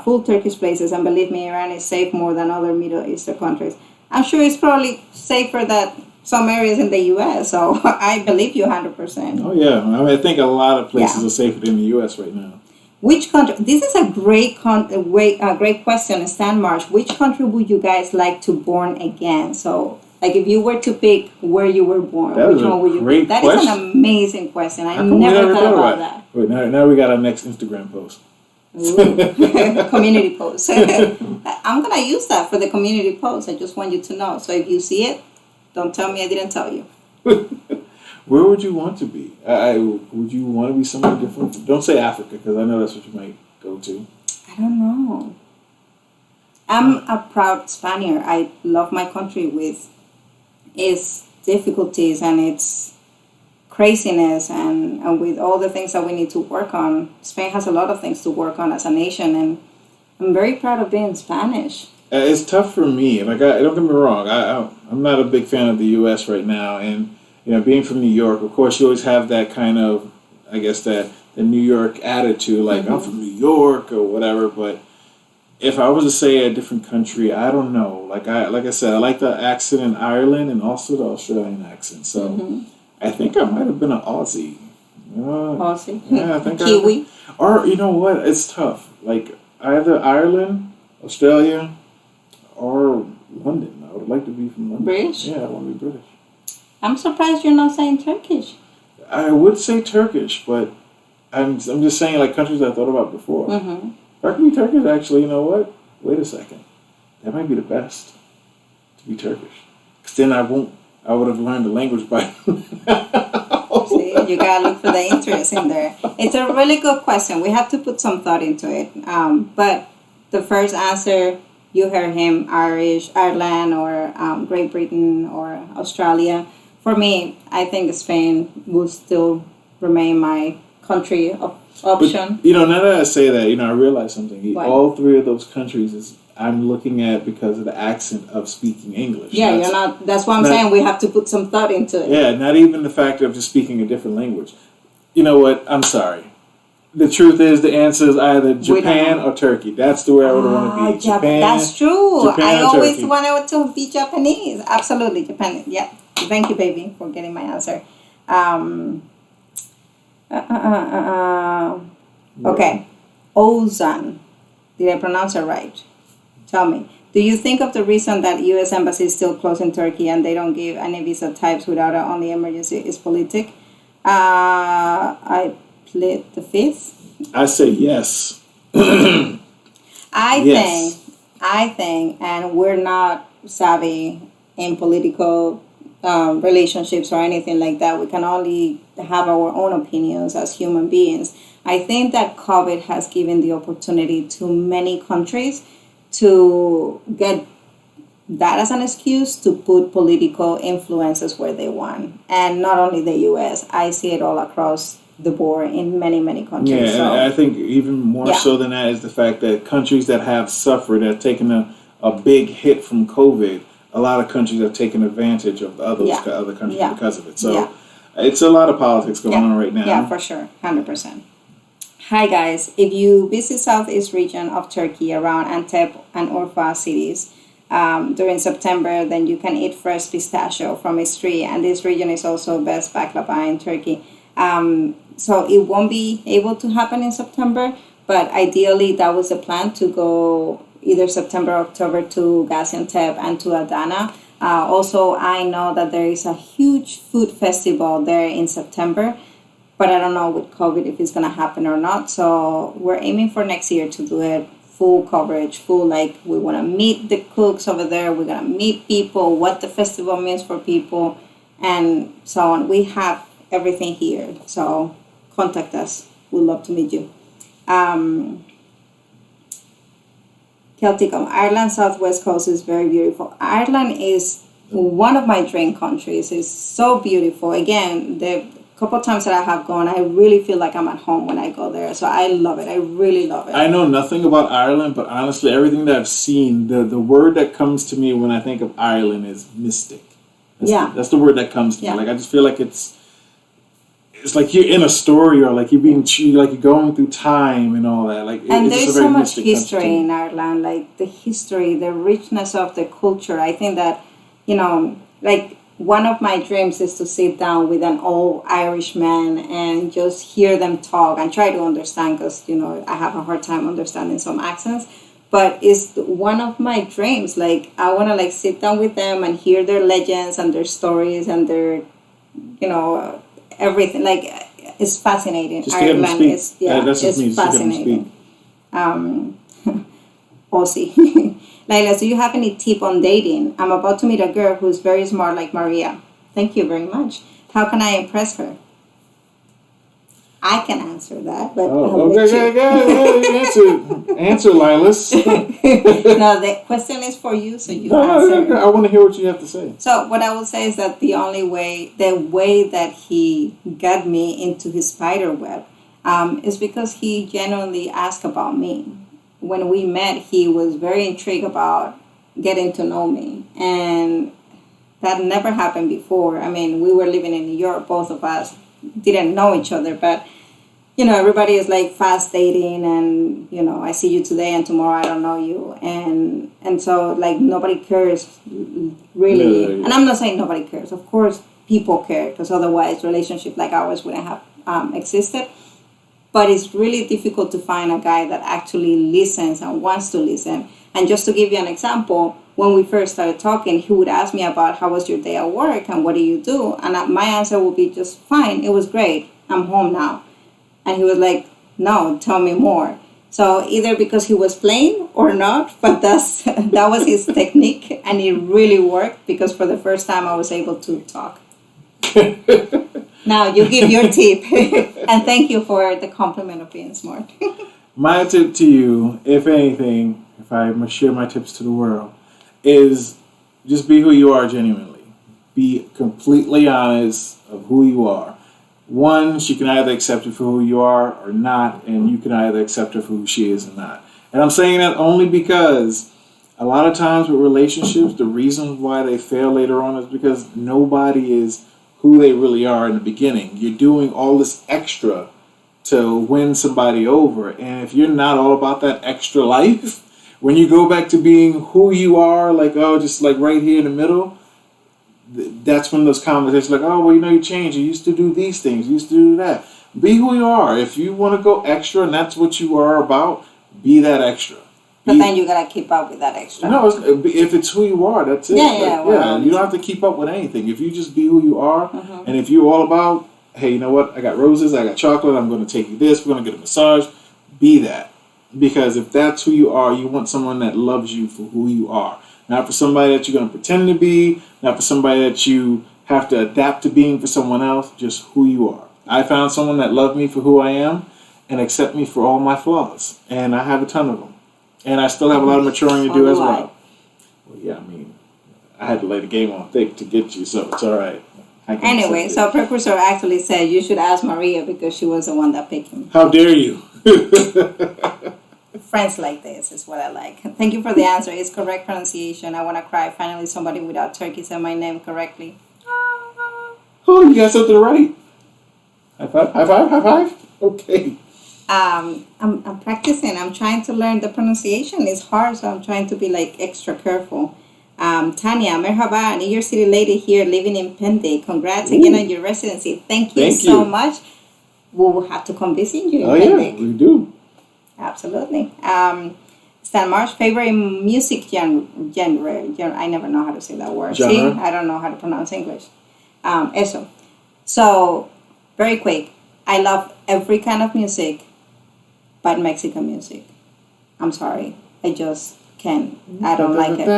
Full Turkish places, and believe me, Iran is safe more than other Middle Eastern countries. I'm sure it's probably safer than some areas in the U.S., so I believe you 100%. Oh, yeah. I mean, I think a lot of places are safer than the U.S. right now. Which country? This is a great question, Stan Marsh. Which country would you guys like to born again? So, like, if you were to pick where you were born, which one would you pick? That is an amazing question. I never thought about that. Wait, now we got our next Instagram post. Community post. I'm gonna use that for the community post. I just want you to know. So if you see it, don't tell me I didn't tell you. Where would you want to be? Would you want to be somewhere different? Don't say Africa, because I know that's what you might go to. I don't know. I'm a proud Spaniard. I love my country with its difficulties and its craziness and with all the things that we need to work on. Spain has a lot of things to work on as a nation, and I'm very proud of being Spanish. It's tough for me. Like, don't get me wrong. I'm not a big fan of the U.S. right now, and being from New York, of course, you always have that kind of, I guess, the New York attitude, like, I'm from New York or whatever. But if I was to say a different country, I don't know. Like I said, I like the accent in Ireland and also the Australian accent. So I think I might have been an Aussie. Aussie? Yeah, I think Kiwi? Or, you know what? It's tough. Like, either Ireland, Australia, or London. I would like to be from London. British? Yeah, I want to be British. I'm surprised you're not saying Turkish. I would say Turkish, but I'm just saying, like, countries I thought about before. If I could be Turkish, actually, you know what? Wait a second. That might be the best, to be Turkish. Because then I would have learned the language by now. See, you gotta look for the interest in there. It's a really good question. We have to put some thought into it. But the first answer, you heard him, Ireland, or Great Britain, or Australia. For me, I think Spain will still remain my country option. But, now that I say that, I realize something. What? All three of those countries I'm looking at because of the accent of speaking English. Yeah, that's what I'm saying. We have to put some thought into it. Yeah, not even the fact of just speaking a different language. You know what? I'm sorry. The truth is, the answer is either Japan or Turkey. That's the way I would want to be. Japan. That's true. Japan I always Turkey. wanted to be Japanese. Absolutely, Japan. Yeah. Thank you, baby, for getting my answer. Okay. Ozan. Did I pronounce it right? Tell me. Do you think of the reason that U.S. Embassy is still closed in Turkey and they don't give any visa types without an only emergency is politic? I plead the fifth. I say yes. I think, and we're not savvy in political relationships or anything like that. We can only have our own opinions as human beings. I think that COVID has given the opportunity to many countries to get that as an excuse to put political influences where they want. And not only the U.S., I see it all across the board in many, many countries. Yeah, so, and I think even more so than that is the fact that countries that have suffered, have taken a big hit from COVID, a lot of countries have taken advantage of other countries because of it. So it's a lot of politics going on right now. Yeah, for sure. 100%. Hi guys, if you visit southeast region of Turkey around Antep and Urfa cities during September, then you can eat fresh pistachio from its tree, and this region is also best baklava in Turkey. So it won't be able to happen in September, but ideally that was the plan, to go either September or October to Gaziantep and to Adana. Also, I know that there is a huge food festival there in September, but I don't know with COVID if it's going to happen or not. So we're aiming for next year to do it full coverage, we want to meet the cooks over there. We're going to meet people, what the festival means for people, and so on. We have everything here. So contact us. We'd love to meet you. Celticum, Ireland southwest coast is very beautiful. Ireland is one of my dream countries. It's so beautiful. Again, the couple times that I have gone, I really feel like I'm at home when I go there. So I love it. I really love it. I know nothing about Ireland, but honestly, everything that I've seen, the word that comes to me when I think of Ireland is mystic. That's the word that comes to me. Like, I just feel like it's like you're in a story, or like you're going through time and all that. Like, and there's so much history in Ireland, like the history, the richness of the culture. I think that, like, one of my dreams is to sit down with an old Irish man and just hear them talk and try to understand, because, I have a hard time understanding some accents. But it's one of my dreams. Like, I want to, like, sit down with them and hear their legends and their stories and their, everything. Like, it's fascinating. Just Ireland is, it's fascinating. Aussie. Laila, do you have any tip on dating? I'm about to meet a girl who's very smart like Maria. Thank you very much. How can I impress her? I can answer that, but answer, Lilas. No, the question is for you, so you answer. No, I want to hear what you have to say. So what I will say is that the way that he got me into his spider web, is because he genuinely asked about me. When we met, he was very intrigued about getting to know me, and that never happened before. I mean, we were living in New York, both of us didn't know each other, but everybody is like fast dating, and I see you today and tomorrow I don't know you, and so like nobody cares really. And I'm not saying nobody cares. Of course, people care, because otherwise, relationship like ours wouldn't have existed. But it's really difficult to find a guy that actually listens and wants to listen. And just to give you an example, when we first started talking, he would ask me about how was your day at work and what do you do? And my answer would be just fine. It was great. I'm home now. And he was like, no, tell me more. So either because he was playing or not, but that was his technique. And it really worked, because for the first time I was able to talk. Now you give your tip. And thank you for the compliment of being smart. My tip to you, if anything, if I must share my tips to the world, is just be who you are genuinely. Be completely honest of who you are. One, she can either accept you for who you are or not, and you can either accept her for who she is or not. And I'm saying that only because a lot of times with relationships, the reason why they fail later on is because nobody is who they really are in the beginning. You're doing all this extra to win somebody over. And if you're not all about that extra life, when you go back to being who you are, like, just like right here in the middle, that's when those conversations like, you changed. You used to do these things. You used to do that. Be who you are. If you want to go extra and that's what you are about, be that extra. But then you gotta keep up with that extra. No, if it's who you are, that's it. You don't have to keep up with anything. If you just be who you are, and if you're all about, hey, you know what? I got roses, I got chocolate. I'm going to take you this. We're going to get a massage. Be that, because if that's who you are, you want someone that loves you for who you are, not for somebody that you're going to pretend to be, not for somebody that you have to adapt to being for someone else. Just who you are. I found someone that loved me for who I am and accept me for all my flaws, and I have a ton of them. And I still have a lot of maturing to do as well. Well, yeah, I mean, I had to lay the game on thick to get you, so it's all right. Anyway, so Precursor actually said you should ask Maria because she was the one that picked him. How dare you? Friends like this is what I like. Thank you for the answer. It's correct pronunciation. I want to cry. Finally, somebody without turkey said my name correctly. Oh, you got something right. High five, high five, high five. Okay. I'm practicing. I'm trying to learn the pronunciation. It's hard, so I'm trying to be like extra careful. Tanya, merhaba, New York City lady here living in Pende. Congrats again on your residency. Thank you so much. We will have to come visit you in Pende. Yeah, we do. Absolutely. Stan Marsh, favorite music genre. I never know how to say that word. Genre. See, I don't know how to pronounce English. Eso. So, very quick. I love every kind of music, but Mexican music. I'm sorry. I just can't. I don't like it.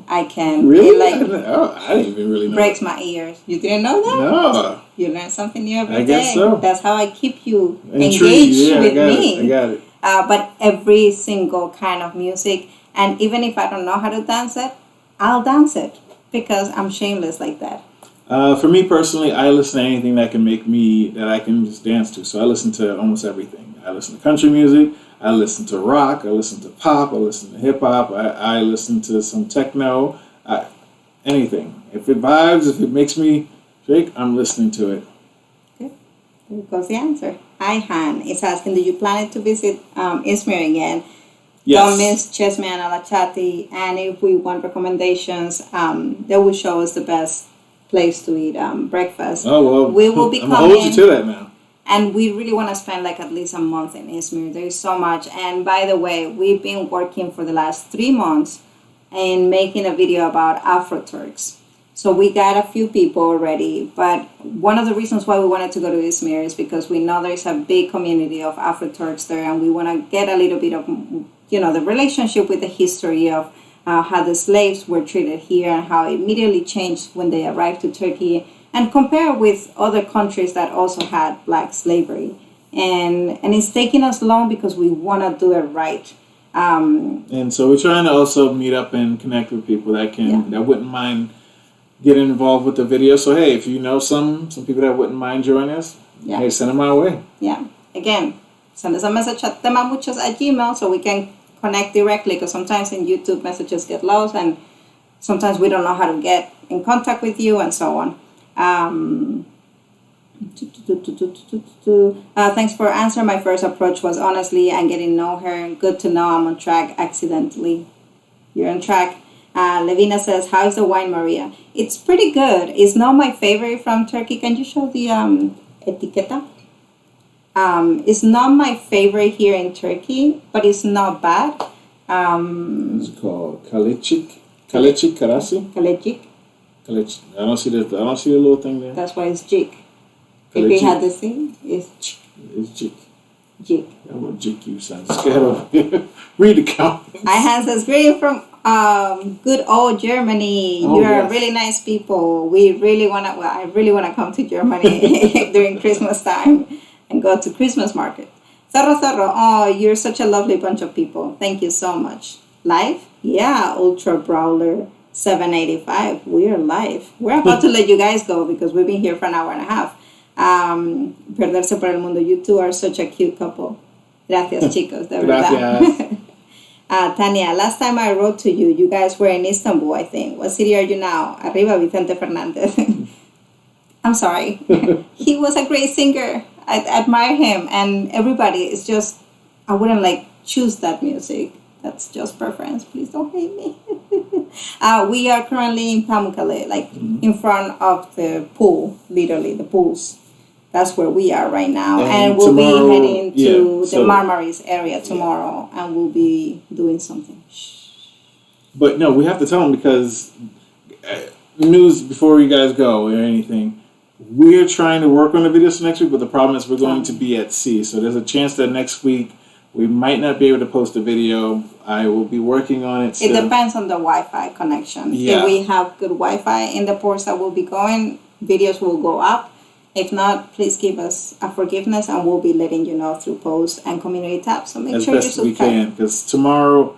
I can't. Really? I didn't even really know. Breaks my ears. You didn't know that? No. You learn something new every day. I guess so. That's how I keep you Intrigued. engaged with me. I got it. But every single kind of music, and even if I don't know how to dance it, I'll dance it because I'm shameless like that. For me personally, I listen to anything that I can just dance to. So I listen to almost everything. I listen to country music. I listen to rock. I listen to pop. I listen to hip hop. I listen to some techno. Anything. If it vibes, if it makes me shake, I'm listening to it. Good. There goes the answer. Han is asking, do you plan to visit Izmir again? Yes. Don't miss Chesme and Alachati. And if we want recommendations, they will show us the best place to eat breakfast. Oh, well, we will be I'm going to hold you to that now. And we really want to spend like at least a month in Izmir. There is so much. And by the way, we've been working for the last 3 months in making a video about Afro-Turks. So we got a few people already. But one of the reasons why we wanted to go to Izmir is because we know there's a big community of Afro-Turks there. And we want to get a little bit of, the relationship with the history of how the slaves were treated here and how it immediately changed when they arrived to Turkey, and compare with other countries that also had black slavery. And it's taking us long because we want to do it right. And so we're trying to also meet up and connect with people that wouldn't mind getting involved with the video. So hey, if you know some people that wouldn't mind joining us, hey, send them our way. Yeah. Again, send us a message at Mamuchos@gmail.com so we can connect directly, because sometimes in YouTube messages get lost and sometimes we don't know how to get in contact with you and so on. Thanks for answering. My first approach was honestly and getting to know her. Good to know I'm on track accidentally. You're on track. Levina says, how's the wine, Maria? It's pretty good. It's not my favorite from Turkey. Can you show the etiqueta? It's not my favorite here in Turkey, but it's not bad. It's called Kalecik Karasi. Kalecik. I don't see the little thing there. That's why it's jik. If we had the thing, it's jik. It's jik. Jik. I'm a jik you son. Scared of read the comments. Hans says, greeting from good old Germany. Oh, You're yes. really nice people. I really wanna come to Germany during Christmas time and go to Christmas market. Zorro, oh, you're such a lovely bunch of people. Thank you so much. Live? Yeah, Ultra Brawler 785. We're live. We're about to let you guys go because we've been here for an hour and a half. Perderse por el mundo. You two are such a cute couple. Gracias, chicos. De verdad. Tania, last time I wrote to you, you guys were in Istanbul, I think. What city are you now? Arriba, Vicente Fernandez. I'm sorry. He was a great singer. I admire him, and everybody is just, I wouldn't choose that music. That's just preference. Please don't hate me. We are currently in Pamukkale, in front of the pool, literally, the pools. That's where we are right now. And we'll be heading to the Marmaris area tomorrow, and we'll be doing something. But no, we have to tell them because news before you guys go or anything. We're trying to work on the videos next week, but the problem is we're going to be at sea. So there's a chance that next week we might not be able to post a video. I will be working on it still. It depends on the Wi-Fi connection. Yeah. If we have good Wi-Fi in the ports that we'll be going, videos will go up. If not, please give us a forgiveness and we'll be letting you know through posts and community tabs. So make sure you subscribe. As best as we can, because tomorrow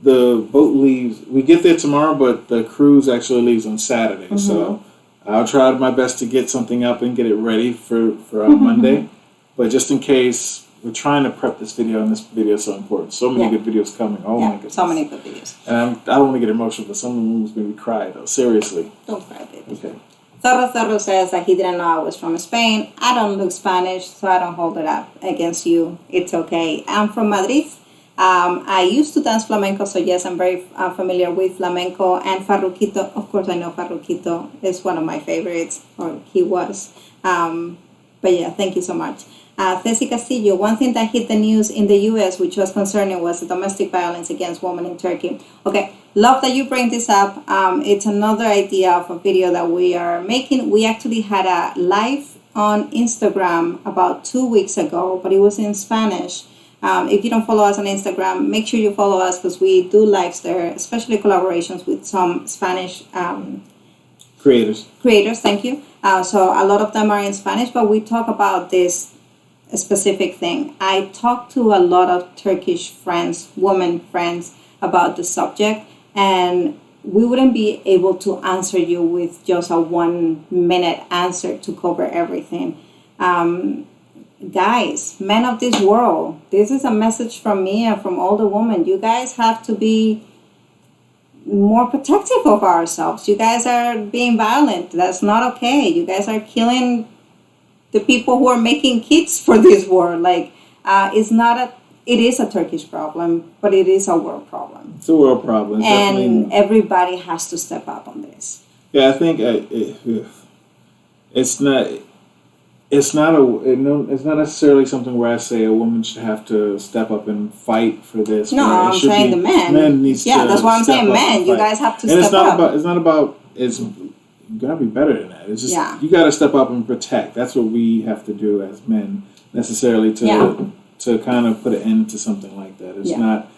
the boat leaves. We get there tomorrow, but the cruise actually leaves on Saturday. Mm-hmm. So I'll try my best to get something up and get it ready for Monday. But just in case, we're trying to prep this video, and this video is so important. So many good videos coming. Oh my goodness. So many good videos. And I don't want to get emotional, but some of them made me cry, though. Seriously. Don't cry, baby. Okay. Zorro says that he didn't know I was from Spain. I don't look Spanish, so I don't hold it up against you. It's okay. I'm from Madrid. I used to dance flamenco, so yes, I'm very familiar with flamenco. And Farruquito, of course I know Farruquito is one of my favorites, or he was. But yeah, thank you so much. Ceci Castillo, one thing that hit the news in the U.S., which was concerning, was the domestic violence against women in Turkey. Okay, love that you bring this up. It's another idea of a video that we are making. We actually had a live on Instagram about 2 weeks ago, but it was in Spanish. If you don't follow us on Instagram, make sure you follow us because we do lives there, especially collaborations with some Spanish creators. Thank you. So a lot of them are in Spanish, but we talk about this specific thing. I talked to a lot of Turkish friends, women friends, about the subject, and we wouldn't be able to answer you with just a 1 minute answer to cover everything. Guys, men of this world, this is a message from me and from all the women. You guys have to be more protective of ourselves. You guys are being violent. That's not okay. You guys are killing the people who are making kids for this world. Like, it is a Turkish problem, but it is a world problem. It's a world problem. And everybody has to step up on this. Yeah, I think it's not necessarily something where I say a woman should have to step up and fight for this. No, I'm saying the men. Men needs to. Yeah, that's what I'm saying. Men, you guys have to step up. It's not about. You gotta be better than that. It's just you gotta step up and protect. That's what we have to do as men, necessarily to kind of put an end to something like that. It's not.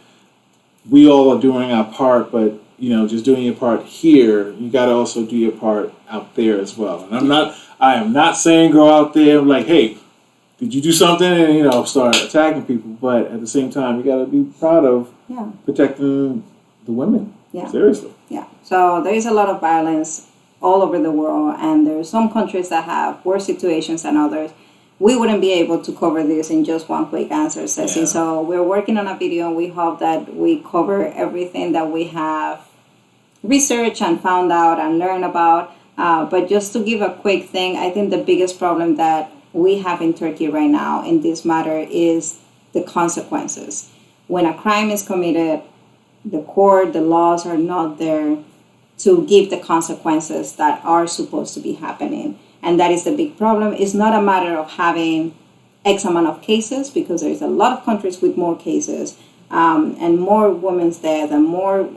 We all are doing our part, but just doing your part here, you gotta also do your part out there as well. And I am not saying go out there like, hey, did you do something and start attacking people? But at the same time, you got to be proud of protecting the women. Yeah, seriously. Yeah. So there is a lot of violence all over the world, and there are some countries that have worse situations than others. We wouldn't be able to cover this in just one quick answer session. Yeah. So we're working on a video, and we hope that we cover everything that we have researched and found out and learned about. But just to give a quick thing, I think the biggest problem that we have in Turkey right now in this matter is the consequences. When a crime is committed, the laws are not there to give the consequences that are supposed to be happening. And that is the big problem. It's not a matter of having X amount of cases, because there is a lot of countries with more cases and more women's death and more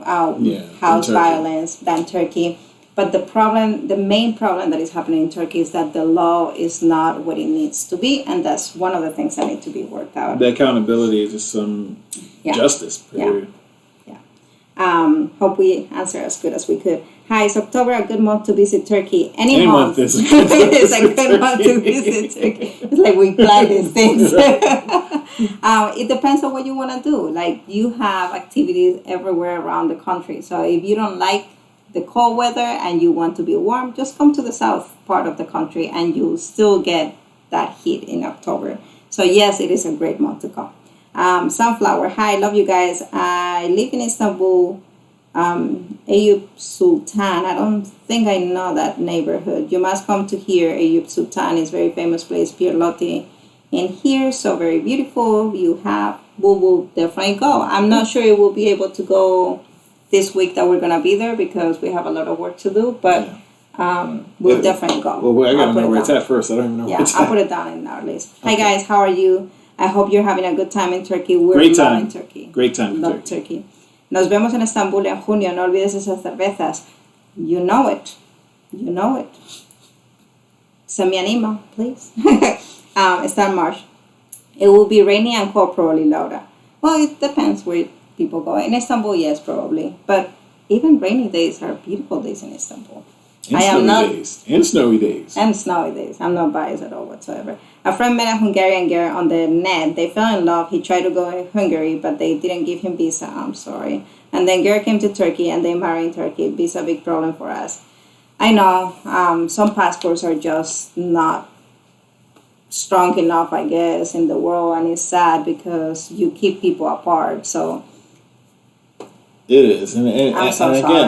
house violence than Turkey. But the main problem that is happening in Turkey is that the law is not what it needs to be, and that's one of the things that need to be worked out. The accountability is just some justice, period. Yeah. Hope we answer as good as we could. Hi, is October a good month to visit Turkey? Any month is a good month to visit Turkey. It's like we plan these things. It depends on what you want to do. Like, you have activities everywhere around the country. So if you don't like the cold weather and you want to be warm, just come to the south part of the country and you'll still get that heat in October. So yes, it is a great month to come. Sunflower, hi, love you guys. I live in Istanbul, Eyüp Sultan. I don't think I know that neighborhood. You must come to here. Eyüp Sultan is very famous place, Pirlotti in here, so very beautiful. We'll definitely go. I'm not sure we'll be able to go this week that we're going to be there because we have a lot of work to do, but we'll definitely go. Well, I got to know where it's at first. I don't even know where it's at. I'll put it down in our list. Okay. Hi, guys. How are you? I hope you're having a good time in Turkey. Great time in Turkey. Great time in Love Turkey. Nos vemos en Estambul en junio. No olvides esas cervezas. You know it. You know it. Send me an email, please. Está in March. It will be rainy and cold, probably, Laura. Well, it depends where people go. In Istanbul, yes, probably. But even rainy days are beautiful days in Istanbul. And snowy days. And snowy days. I'm not biased at all whatsoever. A friend met a Hungarian girl on the net. They fell in love. He tried to go to Hungary, but they didn't give him visa. I'm sorry. And then girl came to Turkey, and they married in Turkey. Visa, big problem for us. I know. Some passports are just not strong enough, I guess, in the world, and it's sad because you keep people apart. So it is, and again,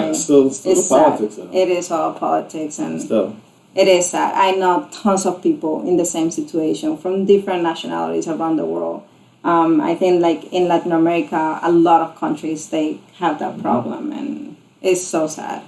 it's still it's politics. It is all politics, and still, it is sad. I know tons of people in the same situation from different nationalities around the world. I think, like in Latin America, a lot of countries they have that problem, and it's so sad.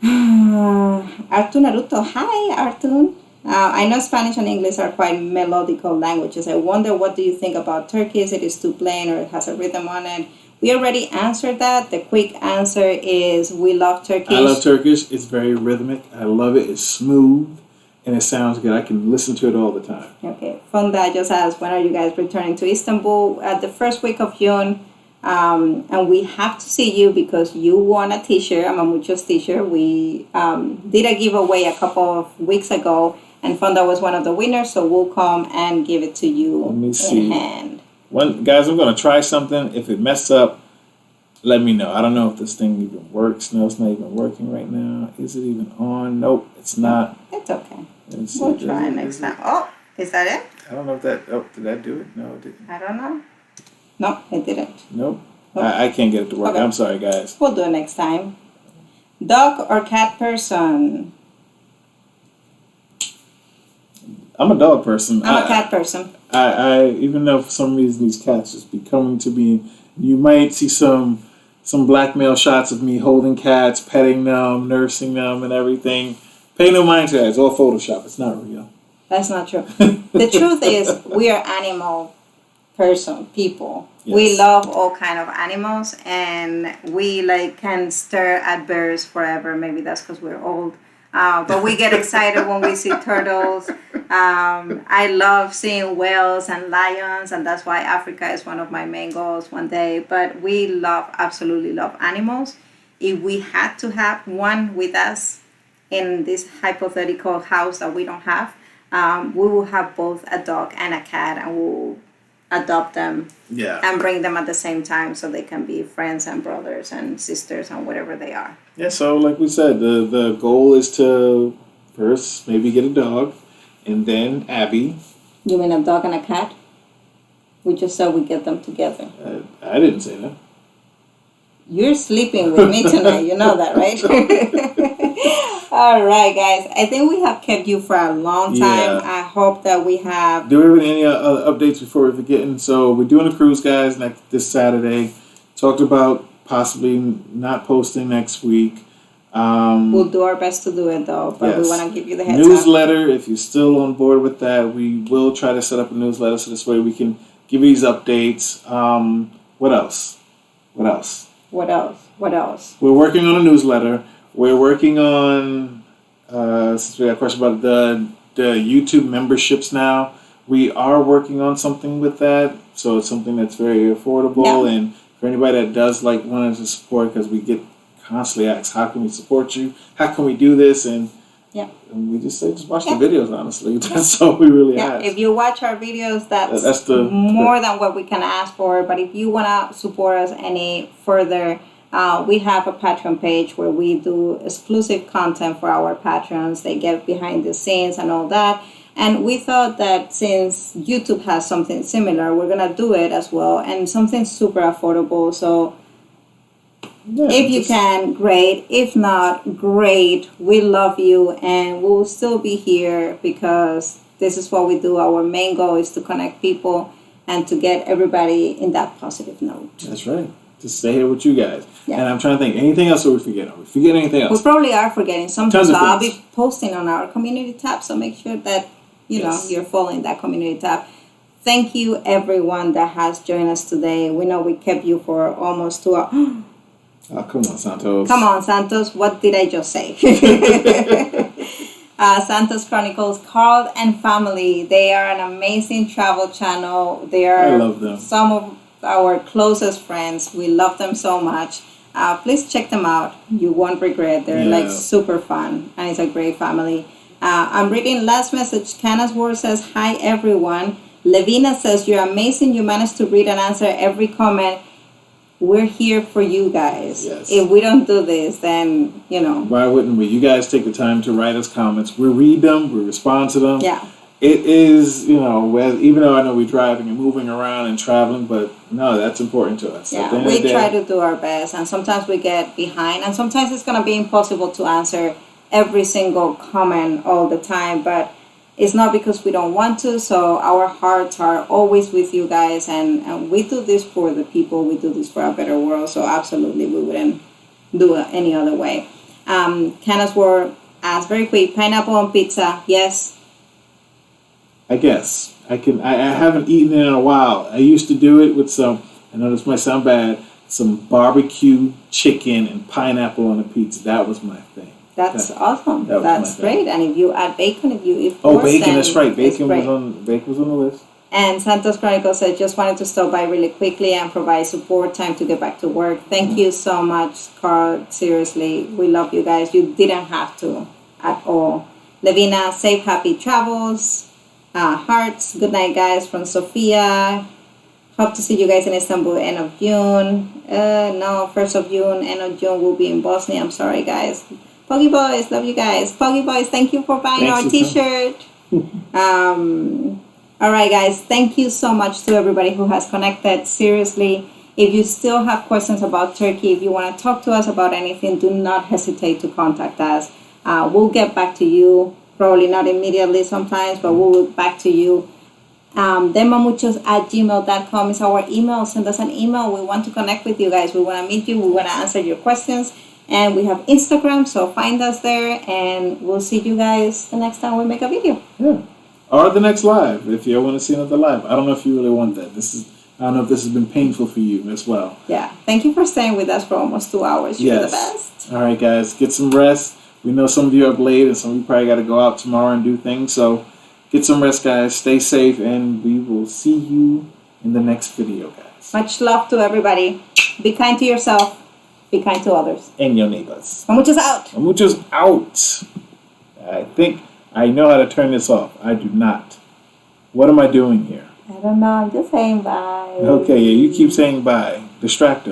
Artun Naruto, hi Artun. I know Spanish and English are quite melodical languages. I wonder, what do you think about Turkish? It is too plain, or it has a rhythm on it? We already answered that. The quick answer is we love Turkish. I love Turkish. It's very rhythmic. I love it. It's smooth, and it sounds good. I can listen to it all the time. Okay. Fonda just asked, when are you guys returning to Istanbul? At the first week of June. And we have to see you because you won a t-shirt, a Mamuchos t-shirt. We did a giveaway a couple of weeks ago, and Fonda was one of the winners, so we'll come and give it to you in hand. Guys, I'm going to try something. If it messes up, let me know. I don't know if this thing even works. No, it's not even working right now. Is it even on? Nope, it's not. It's okay. We'll try next time. Oh, is that it? I don't know if that... Oh, did that do it? No, it didn't. I don't know. No, it didn't. Nope. I can't get it to work. Okay. I'm sorry, guys. We'll do it next time. Dog or cat person? I'm a dog person. I'm a cat person. I even though for some reason these cats just be coming to me. You might see some blackmail shots of me holding cats, petting them, nursing them, and everything. Pay no mind to that. It's all Photoshop. It's not real. That's not true. The truth is, we are animal people. Yes. We love all kind of animals, and we can stare at bears forever. Maybe that's because we're old. But we get excited when we see turtles. I love seeing whales and lions, and that's why Africa is one of my main goals one day. But we absolutely love animals. If we had to have one with us in this hypothetical house that we don't have, we will have both a dog and a cat, and we'll adopt them and bring them at the same time so they can be friends and brothers and sisters and whatever they are. Yeah, so like we said, the goal is to first maybe get a dog, and then Abby. You mean a dog and a cat? We just said we get them together. I didn't say that. You're sleeping with me tonight, you know that, right? All right, guys. I think we have kept you for a long time. Yeah. I hope that we have... Do we have any other updates before we forget? So we're doing a cruise, guys, this Saturday. Talked about possibly not posting next week. We'll do our best to do it, though, but we want to give you the heads newsletter, if you're still on board with that, we will try to set up a newsletter so this way we can give you these updates. What else? We're working on a newsletter. We're working on, since we got a question about the YouTube memberships now, we are working on something with that. So it's something that's very affordable. Yeah. And for anybody that does want to support, because we get constantly asked, how can we support you? How can we do this? And we just say, just watch the videos, honestly. That's all we really ask. If you watch our videos, that's more than what we can ask for. But if you want to support us any further, we have a Patreon page where we do exclusive content for our patrons. They get behind the scenes and all that. And we thought that since YouTube has something similar, we're going to do it as well. And something super affordable. So if you can, great. If not, great. We love you. And we'll still be here because this is what we do. Our main goal is to connect people and to get everybody in that positive note. That's right. To stay here with you guys. Yeah. And I'm trying to think, anything else that we forget? Are we forgetting anything else? We probably are forgetting something. So I'll be posting on our community tab, so make sure that you're following that community tab. Thank you, everyone that has joined us today. We know we kept you for almost 2 hours. Oh, come on, Santos. Come on, Santos. What did I just say? Santos Chronicles, Carl and family. They are an amazing travel channel. I love them. Some of our closest friends. We love them so much. Please check them out. You won't regret. They're super fun, and it's a great family. I'm reading last message. Candace Ward says, hi everyone. Levina says, you're amazing. You managed to read and answer every comment. We're here for you guys. Yes. If we don't do this, then, Why wouldn't we? You guys take the time to write us comments. We read them. We respond to them. Yeah. It is, even though I know we're driving and moving around and traveling, but no, that's important to us. Yeah, we try to do our best, and sometimes we get behind, and sometimes it's going to be impossible to answer every single comment all the time, but it's not because we don't want to, so our hearts are always with you guys, and we do this for the people, we do this for a better world, so absolutely we wouldn't do it any other way. Candace Ward asked very quick, pineapple on pizza, yes? I guess. I haven't eaten it in a while. I used to do it with some, I know this might sound bad, some barbecue chicken and pineapple on a pizza. That was my thing. That's awesome. That's great. And if you add bacon, if you eat bacon, that's right. Bacon was on the list. And Santos Chronicles said, just wanted to stop by really quickly and provide support, time to get back to work. Thank you so much, Carl. Seriously, we love you guys. You didn't have to at all. Levina, safe, happy travels. Hearts. Good night, guys, from Sophia. Hope to see you guys in Istanbul end of June. No, 1st of June, end of June we'll be in Bosnia. I'm sorry, guys. Poggy Boys, love you guys. Poggy Boys, thank you for buying our t-shirt. All right, guys. Thank you so much to everybody who has connected. Seriously, if you still have questions about Turkey, if you want to talk to us about anything, do not hesitate to contact us. We'll get back to you. Probably not immediately sometimes, but we'll get back to you. Mamuchos@gmail.com is our email. Send us an email. We want to connect with you guys. We want to meet you. We want to answer your questions. And we have Instagram, so find us there. And we'll see you guys the next time we make a video. Yeah. Or the next live, if you want to see another live. I don't know if you really want that. I don't know if this has been painful for you as well. Yeah. Thank you for staying with us for almost 2 hours. You're the best. All right, guys. Get some rest. We know some of you are up late, and some of you probably got to go out tomorrow and do things. So get some rest, guys. Stay safe, and we will see you in the next video, guys. Much love to everybody. Be kind to yourself. Be kind to others. And your neighbors. Mamuchos out. Mamuchos out. I think I know how to turn this off. I do not. What am I doing here? I don't know. I'm just saying bye. Okay, yeah, you keep saying bye. Distract